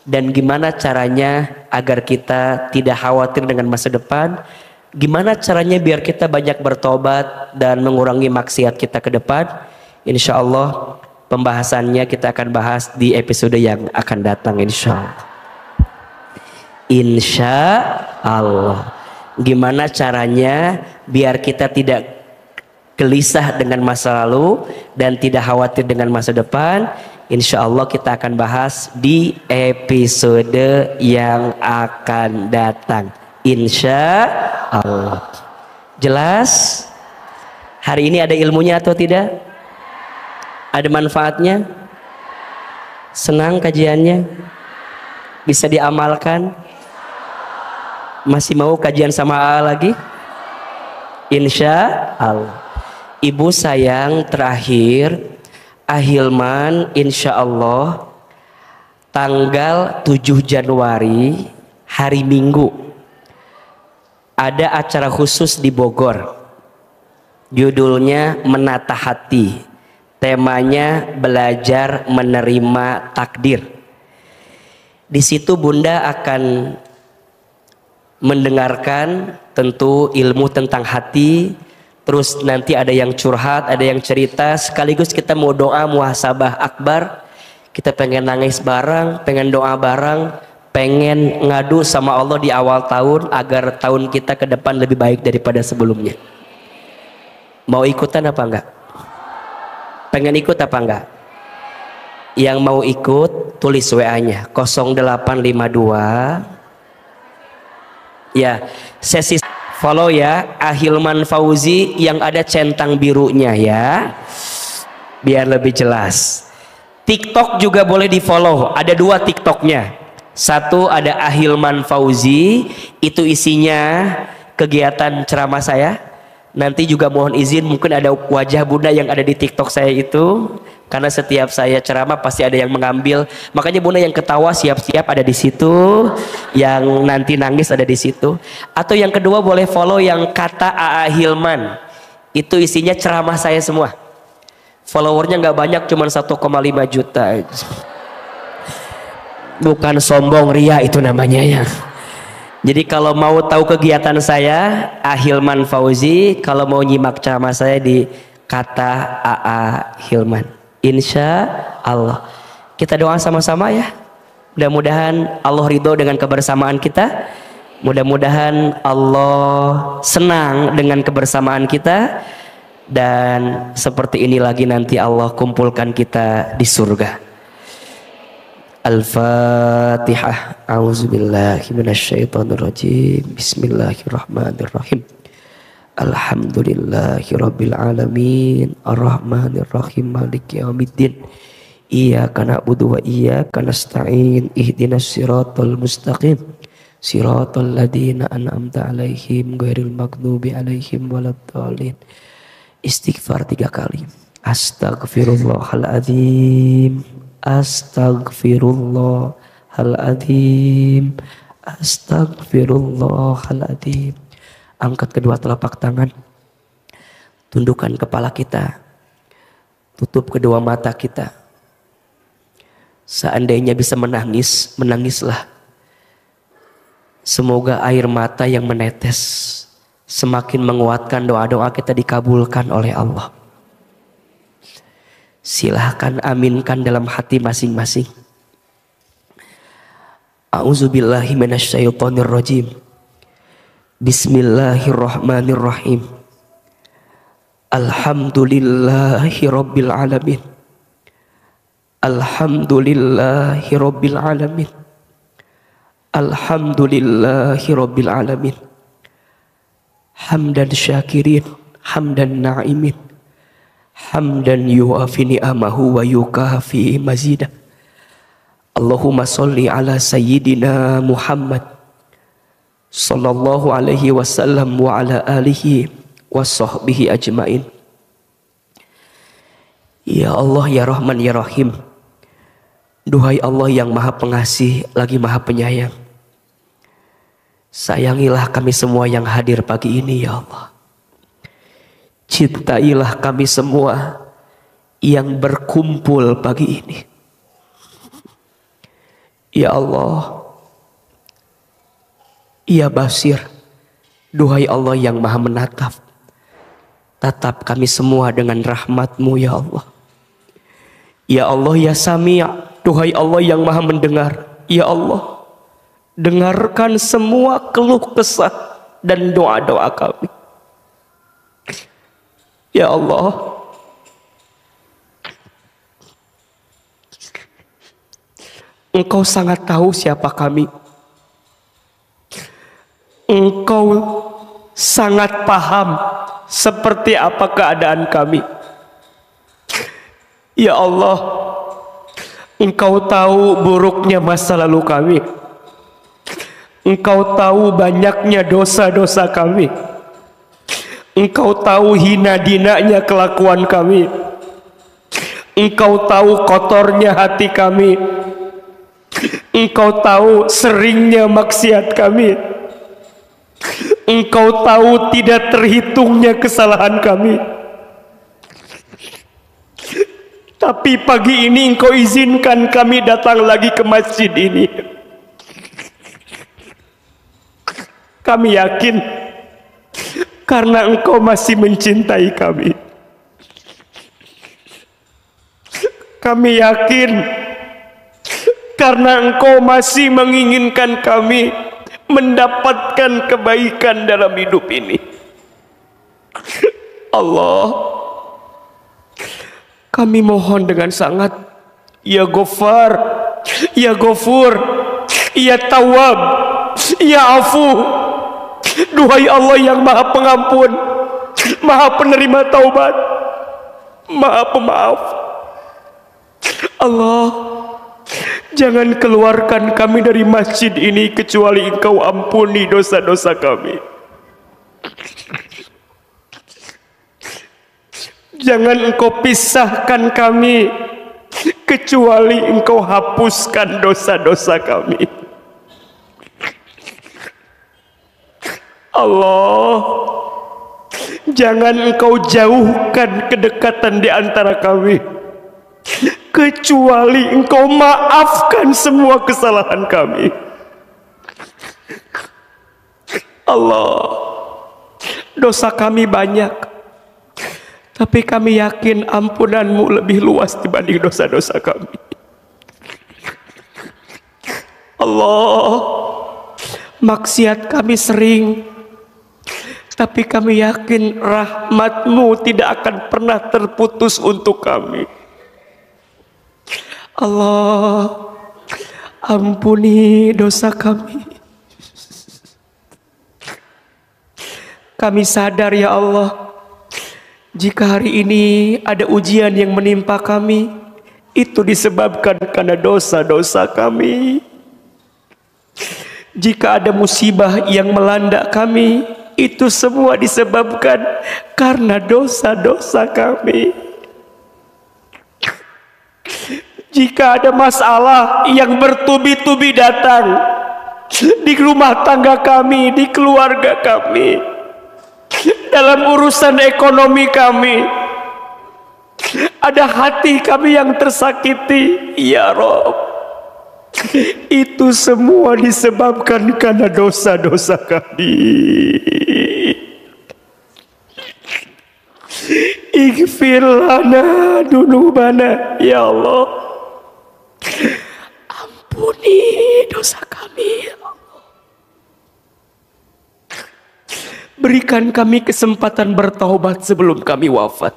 dan gimana caranya agar kita tidak khawatir dengan masa depan? Gimana caranya biar kita banyak bertobat dan mengurangi maksiat kita ke depan? Insya Allah pembahasannya kita akan bahas di episode yang akan datang insya Allah. Insya Allah. Gimana caranya biar kita tidak gelisah dengan masa lalu dan tidak khawatir dengan masa depan? Insya Allah kita akan bahas di episode yang akan datang. Insya Allah. Jelas? Hari ini ada ilmunya atau tidak? Ada manfaatnya? Senang kajiannya? Bisa diamalkan? Masih mau kajian sama AA lagi? Insya Allah. Ibu sayang, terakhir Ahilman insya Allah tanggal 7 Januari hari Minggu ada acara khusus di Bogor, judulnya Menata Hati, temanya belajar menerima takdir. Di situ bunda akan mendengarkan tentu ilmu tentang hati. Terus nanti ada yang curhat, ada yang cerita, sekaligus kita mau doa muhasabah akbar. Kita pengen nangis bareng, pengen doa bareng, pengen ngadu sama Allah di awal tahun agar tahun kita ke depan lebih baik daripada sebelumnya. Mau ikutan apa enggak? Pengen ikut apa enggak? Yang mau ikut tulis WA-nya 0852 ya, sesi Follow ya, Ahilman Fauzi yang ada centang birunya ya, biar lebih jelas. TikTok juga boleh di follow, ada 2 TikToknya. Satu ada Ahilman Fauzi, itu isinya kegiatan ceramah saya. Nanti juga mohon izin, mungkin ada wajah bunda yang ada di TikTok saya itu, karena setiap saya ceramah pasti ada yang mengambil. Makanya bunda yang ketawa siap-siap ada di situ, yang nanti nangis ada di situ. Atau yang kedua boleh follow yang kata AA Hilman, itu isinya ceramah saya semua. Followernya nggak banyak, cuma 1,5 juta. Bukan sombong, ria itu namanya ya. Jadi kalau mau tahu kegiatan saya, Ahilman Fauzi. Kalau mau nyimak ceramah saya di kata AA Hilman. Insya Allah. Kita doa sama-sama ya. Mudah-mudahan Allah ridho dengan kebersamaan kita. Mudah-mudahan Allah senang dengan kebersamaan kita. Dan seperti ini lagi nanti Allah kumpulkan kita di surga. Al-Fatihah. A'udzubillahi minasyaitonirrajim. Bismillahirrahmanirrahim. Alhamdulillahirabbil alamin. Arrahmanirrahim. Maliki yaumiddin. Iyyaka na'budu wa iyyaka nasta'in. Ihdinas siratal mustaqim. Siratal ladzina an'amta 'alaihim ghairil maghdubi 'alaihim waladdallin. Istighfar 3 kali. Astaghfirullahaladzim. Astaghfirullahaladzim. Astaghfirullahaladzim. Angkat kedua telapak tangan, tundukkan kepala kita, tutup kedua mata kita. Seandainya bisa menangis, menangislah. Semoga air mata yang menetes semakin menguatkan doa-doa kita dikabulkan oleh Allah. Silahkan aminkan dalam hati masing-masing. A'udzubillahi minasyaitonirrajim. Bismillahirrahmanirrahim. Alhamdulillahi rabbil alamin. Alhamdulillahi rabbil alamin. Alhamdulillahi rabbil alamin. Hamdan syakirin, hamdan na'imin. Hamdan yuafi ni'amahu wa yukafi mazidah. Allahumma salli ala sayyidina Muhammad sallallahu alaihi wasallam wa ala alihi wa sahbihi ajmain. Ya Allah, ya Rahman, ya Rahim. Duhai Allah yang maha pengasih lagi maha penyayang, sayangilah kami semua yang hadir pagi ini ya Allah. Cintailah kami semua yang berkumpul pagi ini. Ya Allah, Ya Basir, duhai Allah yang maha menatap, tatap kami semua dengan rahmat-Mu ya Allah. Ya Allah, Ya Sami', duhai Allah yang maha mendengar. Ya Allah, dengarkan semua keluh kesah dan doa-doa kami. Ya Allah, Engkau sangat tahu siapa kami. Engkau sangat paham seperti apa keadaan kami. Ya Allah, Engkau tahu buruknya masa lalu kami. Engkau tahu banyaknya dosa-dosa kami. Engkau tahu hina dinanya kelakuan kami. Engkau tahu kotornya hati kami. Engkau tahu seringnya maksiat kami. Engkau tahu tidak terhitungnya kesalahan kami. Tapi pagi ini Engkau izinkan kami datang lagi ke masjid ini. Kami yakin karena Engkau masih mencintai kami. Kami yakin karena Engkau masih menginginkan kami mendapatkan kebaikan dalam hidup ini. Allah, kami mohon dengan sangat, Ya Ghaffar, Ya Ghafur, Ya Tawwab, Ya Afu, Duhai Allah yang Maha Pengampun, Maha Penerima Taubat, Maha Pemaaf. Allah, jangan keluarkan kami dari masjid ini kecuali Engkau ampuni dosa-dosa kami. Jangan Engkau pisahkan kami kecuali Engkau hapuskan dosa-dosa kami. Allah, jangan Engkau jauhkan kedekatan di antara kami kecuali Engkau maafkan semua kesalahan kami. Allah, dosa kami banyak, tapi kami yakin ampunan-Mu lebih luas dibanding dosa-dosa kami. Allah, maksiat kami sering, tapi kami yakin rahmat-Mu tidak akan pernah terputus untuk kami. Allah, ampuni dosa kami. Kami sadar ya Allah, jika hari ini ada ujian yang menimpa kami, itu disebabkan karena dosa-dosa kami. Jika ada musibah yang melanda kami, itu semua disebabkan karena dosa-dosa kami. Jika ada masalah yang bertubi-tubi datang di rumah tangga kami, di keluarga kami, dalam urusan ekonomi kami, ada hati kami yang tersakiti, ya Rabb, itu semua disebabkan karena dosa-dosa kami. Ighfir lana dunubana, ya Allah, ampuni dosa kami, ya Allah. Berikan kami kesempatan bertaubat sebelum kami wafat.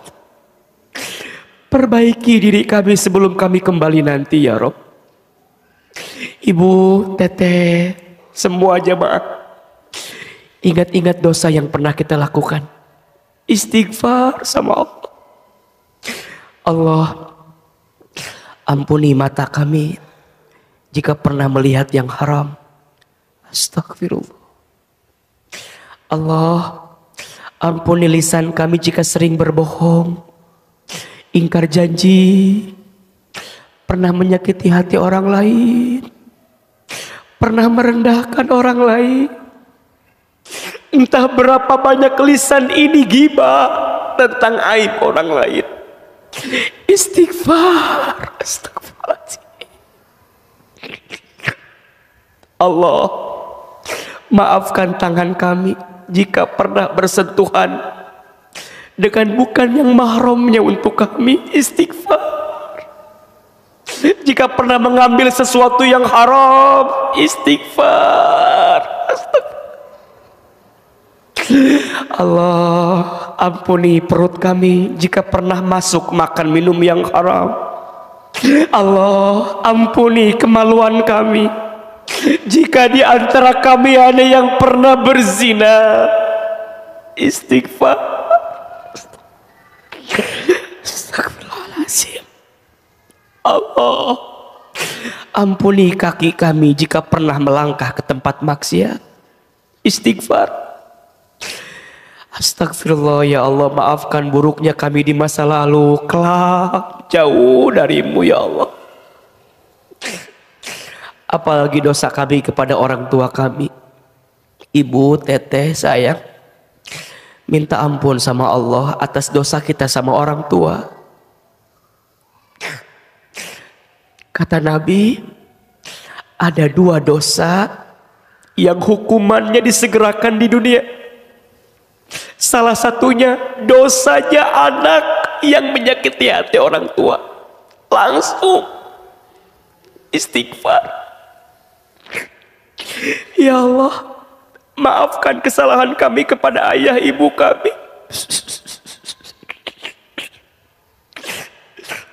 Perbaiki diri kami sebelum kami kembali nanti, ya Rabb. Ibu, teteh, semua jemaah, ingat-ingat dosa yang pernah kita lakukan. Istighfar sama Allah. Allah, ampuni mata kami jika pernah melihat yang haram. Astagfirullah. Allah, ampuni lisan kami jika sering berbohong, ingkar janji, pernah menyakiti hati orang lain, pernah merendahkan orang lain. Entah berapa banyak lisan ini ghibah tentang aib orang lain. Istighfar, astagfirullahaladzim. Allah, maafkan tangan kami jika pernah bersentuhan dengan bukan yang mahramnya untuk kami. Istighfar. Jika pernah mengambil sesuatu yang haram, istighfar. Allah, ampuni perut kami jika pernah masuk makan minum yang haram. Allah, ampuni kemaluan kami jika di antara kami ada yang pernah berzina. Istighfar. Astagfirullahaladzim. Allah, ampuni kaki kami jika pernah melangkah ke tempat maksiat. Istighfar. Astagfirullah, ya Allah, maafkan buruknya kami di masa lalu, kelak jauh darimu, ya Allah. Apalagi dosa kami kepada orang tua kami. Ibu, teteh, sayang, minta ampun sama Allah atas dosa kita sama orang tua. Kata Nabi, ada 2 dosa yang hukumannya disegerakan di dunia. Salah satunya dosanya anak yang menyakiti hati orang tua. Langsung istighfar. Ya Allah, maafkan kesalahan kami kepada ayah ibu kami.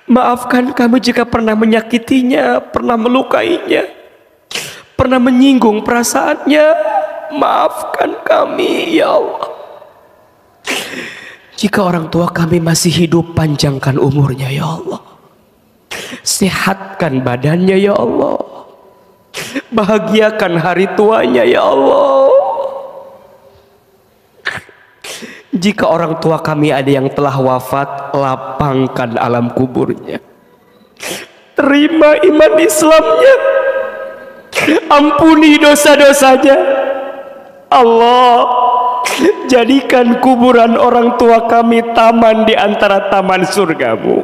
Maafkan kami jika pernah menyakitinya, pernah melukainya, pernah menyinggung perasaannya. maafkan kami ya Allah. Jika orang tua kami masih hidup, panjangkan umurnya ya Allah. Sehatkan badannya ya Allah. Bahagiakan hari tuanya ya Allah. Jika orang tua kami ada yang telah wafat, lapangkan alam kuburnya. Terima iman Islamnya. Ampuni dosa-dosanya. Allah, jadikan kuburan orang tua kami taman di antara taman surgamu.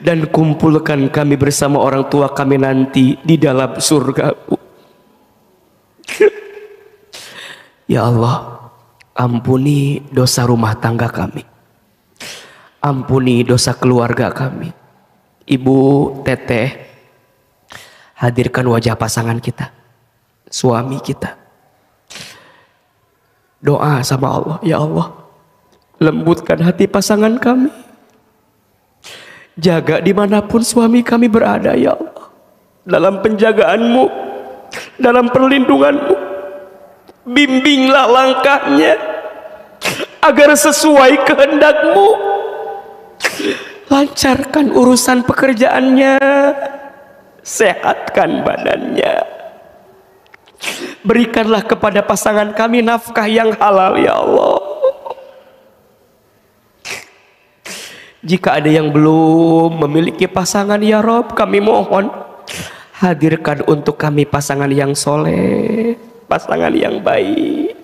Dan kumpulkan kami bersama orang tua kami nanti di dalam surgamu. Ya Allah, ampuni dosa rumah tangga kami. Ampuni dosa keluarga kami. Ibu Teteh, hadirkan wajah pasangan kita, suami kita. Doa sama Allah, ya Allah, lembutkan hati pasangan kami. Jaga dimanapun suami kami berada ya Allah. Dalam penjagaanmu, dalam perlindunganmu. Bimbinglah langkahnya agar sesuai kehendakmu. Lancarkan urusan pekerjaannya. Sehatkan badannya. Berikanlah kepada pasangan kami nafkah yang halal ya Allah. Jika ada yang belum memiliki pasangan ya Rob, kami mohon hadirkan untuk kami pasangan yang soleh, pasangan yang baik.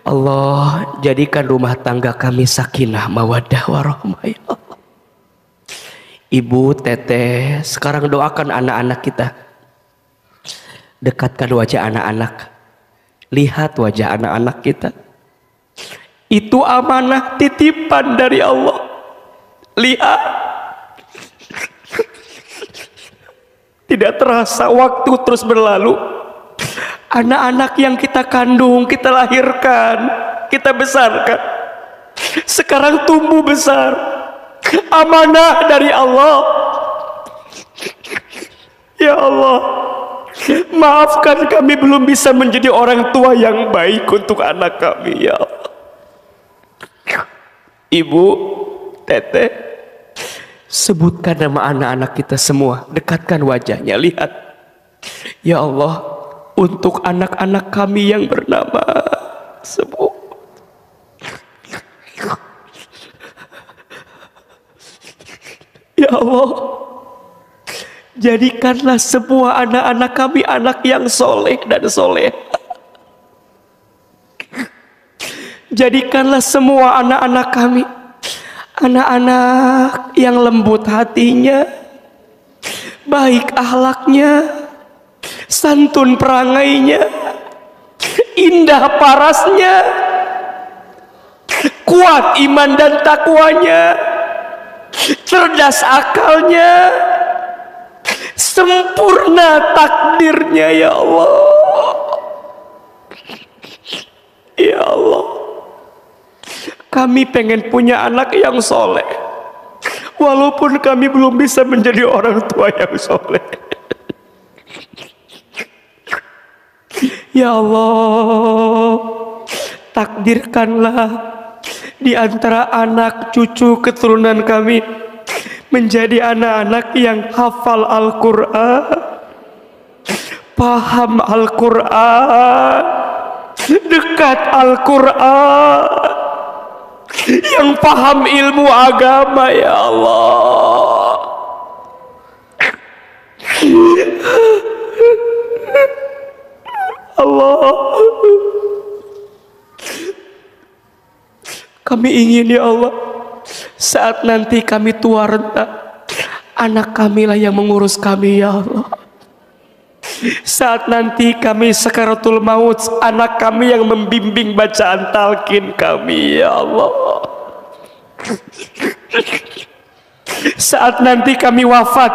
Allah, jadikan rumah tangga kami sakinah mawaddah warahmah ya Allah. Ibu Teteh, sekarang doakan anak-anak kita. Dekatkan wajah anak-anak. Lihat wajah anak-anak kita. Itu amanah titipan dari Allah. Lihat. Tidak terasa waktu terus berlalu. Anak-anak yang kita kandung, kita lahirkan, kita besarkan. Sekarang tumbuh besar. Amanah dari Allah. Ya Allah, maafkan kami belum bisa menjadi orang tua yang baik untuk anak kami ya Allah. Ibu Teteh, sebutkan nama anak-anak kita semua, dekatkan wajahnya, lihat. Ya Allah, untuk anak-anak kami yang bernama sebut. Ya Allah, jadikanlah semua anak-anak kami anak yang soleh dan soleh. Jadikanlah semua anak-anak kami anak-anak yang lembut hatinya, baik akhlaknya, santun perangainya, indah parasnya, kuat iman dan takwanya, cerdas akalnya, sempurna takdirnya ya Allah. Ya Allah, kami pengen punya anak yang soleh, walaupun kami belum bisa menjadi orang tua yang soleh. Ya Allah, takdirkanlah di antara anak cucu keturunan kami menjadi anak-anak yang hafal Al-Quran, paham Al-Quran, dekat Al-Quran, yang paham ilmu agama ya Allah. Allah, kami ingin ya Allah, saat nanti kami tua renta, anak kami lah yang mengurus kami ya Allah. Saat nanti kami sakaratul maut, anak kami yang membimbing bacaan talqin kami ya Allah. Saat nanti kami wafat,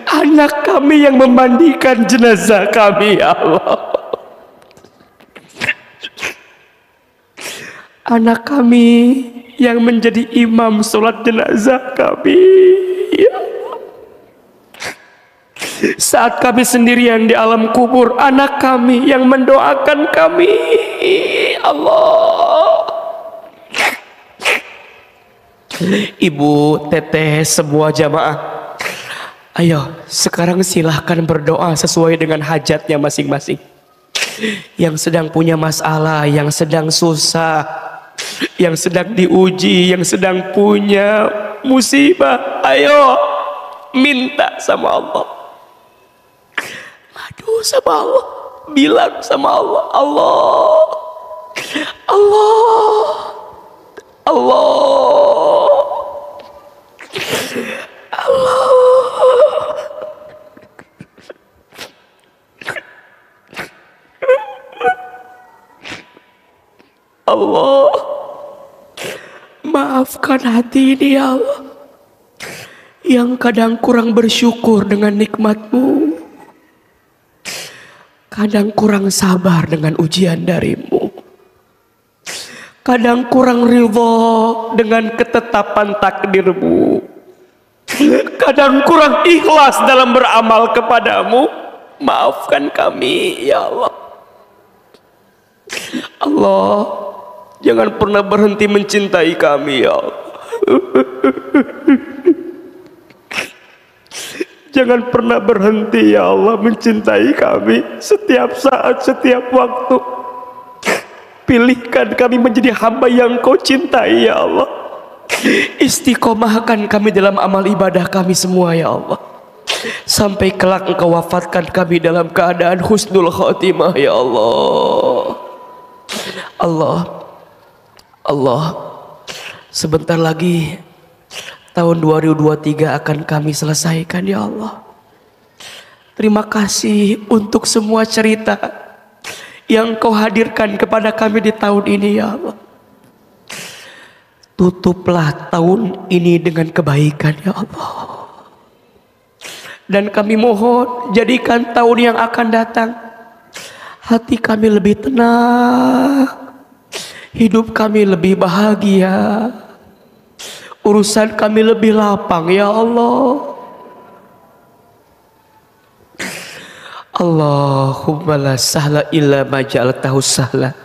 anak kami yang memandikan jenazah kami ya Allah. Anak kami yang menjadi imam sholat jenazah kami ya Allah. Saat kami sendirian di alam kubur, anak kami yang mendoakan kami. Allah. Ibu, teteh, semua jamaah, ayo sekarang silahkan berdoa sesuai dengan hajatnya masing-masing. Yang sedang punya masalah, yang sedang susah, yang sedang diuji, yang sedang punya musibah, ayo minta sama Allah, ngadu sama Allah, bilang sama Allah, Allah, Allah, Allah, Allah. Allah, maafkan hati ini ya Allah, yang kadang kurang bersyukur dengan nikmat-Mu, kadang kurang sabar dengan ujian dari-Mu, kadang kurang ridho dengan ketetapan takdir-Mu, kadang kurang ikhlas dalam beramal kepadamu. Maafkan kami ya Allah. Allah, jangan pernah berhenti mencintai kami ya Allah. Jangan pernah berhenti ya Allah mencintai kami setiap saat, setiap waktu. Pilihkan kami menjadi hamba yang Kau cintai ya Allah. Istiqomahkan kami dalam amal ibadah kami semua ya Allah, sampai kelak Engkau wafatkan kami dalam keadaan husnul khatimah ya Allah. Allah, Allah, sebentar lagi tahun 2023 akan kami selesaikan ya Allah. Terima kasih untuk semua cerita yang Kau hadirkan kepada kami di tahun ini ya Allah. Tutuplah tahun ini dengan kebaikan ya Allah. Dan kami mohon jadikan tahun yang akan datang hati kami lebih tenang, hidup kami lebih bahagia, urusan kami lebih lapang ya Allah. Allahumma la sahla illa ma ja'altahu sahla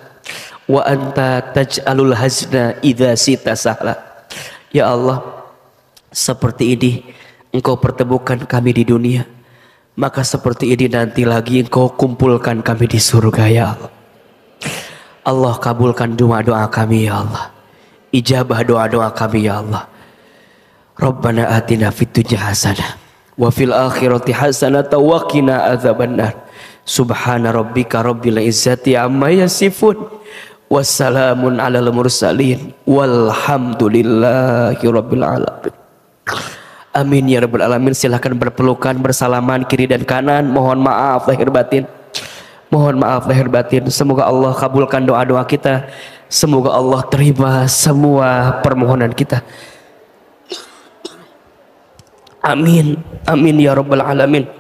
wa anta taj'alul hazna idza sita sahla. Ya Allah, seperti ini Engkau pertemukan kami di dunia, maka seperti ini nanti lagi Engkau kumpulkan kami di surga ya Allah. Allah, kabulkan doa-doa kami ya Allah, ijabah doa-doa kami ya Allah. Rabbana atina fid dunya hasanah wa fil akhirati hasanah wa qina adzabannar. Subhana rabbika rabbil izzati amma yasifun, wassalamun alal mursalin, walhamdulillahi rabbil alamin. Amin ya rabbal alamin. Silahkan berpelukan, bersalaman kiri dan kanan. Mohon maaf lahir batin, mohon maaf lahir batin. Semoga Allah kabulkan doa-doa kita, semoga Allah terima semua permohonan kita. Amin, amin ya rabbal alamin.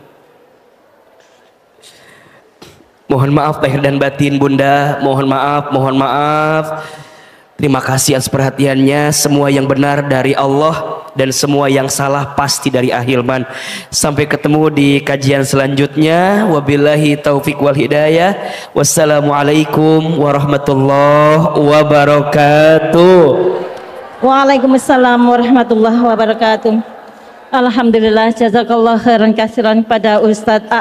Mohon maaf lahir dan batin Bunda, mohon maaf, mohon maaf. Terima kasih atas perhatiannya. Semua yang benar dari Allah dan semua yang salah pasti dari Ahilman. Sampai ketemu di kajian selanjutnya. Wabillahi taufik wal hidayah. Wassalamualaikum warahmatullahi wabarakatuh. Waalaikumsalam warahmatullahi wabarakatuh. Alhamdulillah, jazakallah khairan kasiran kepada Ustadz A.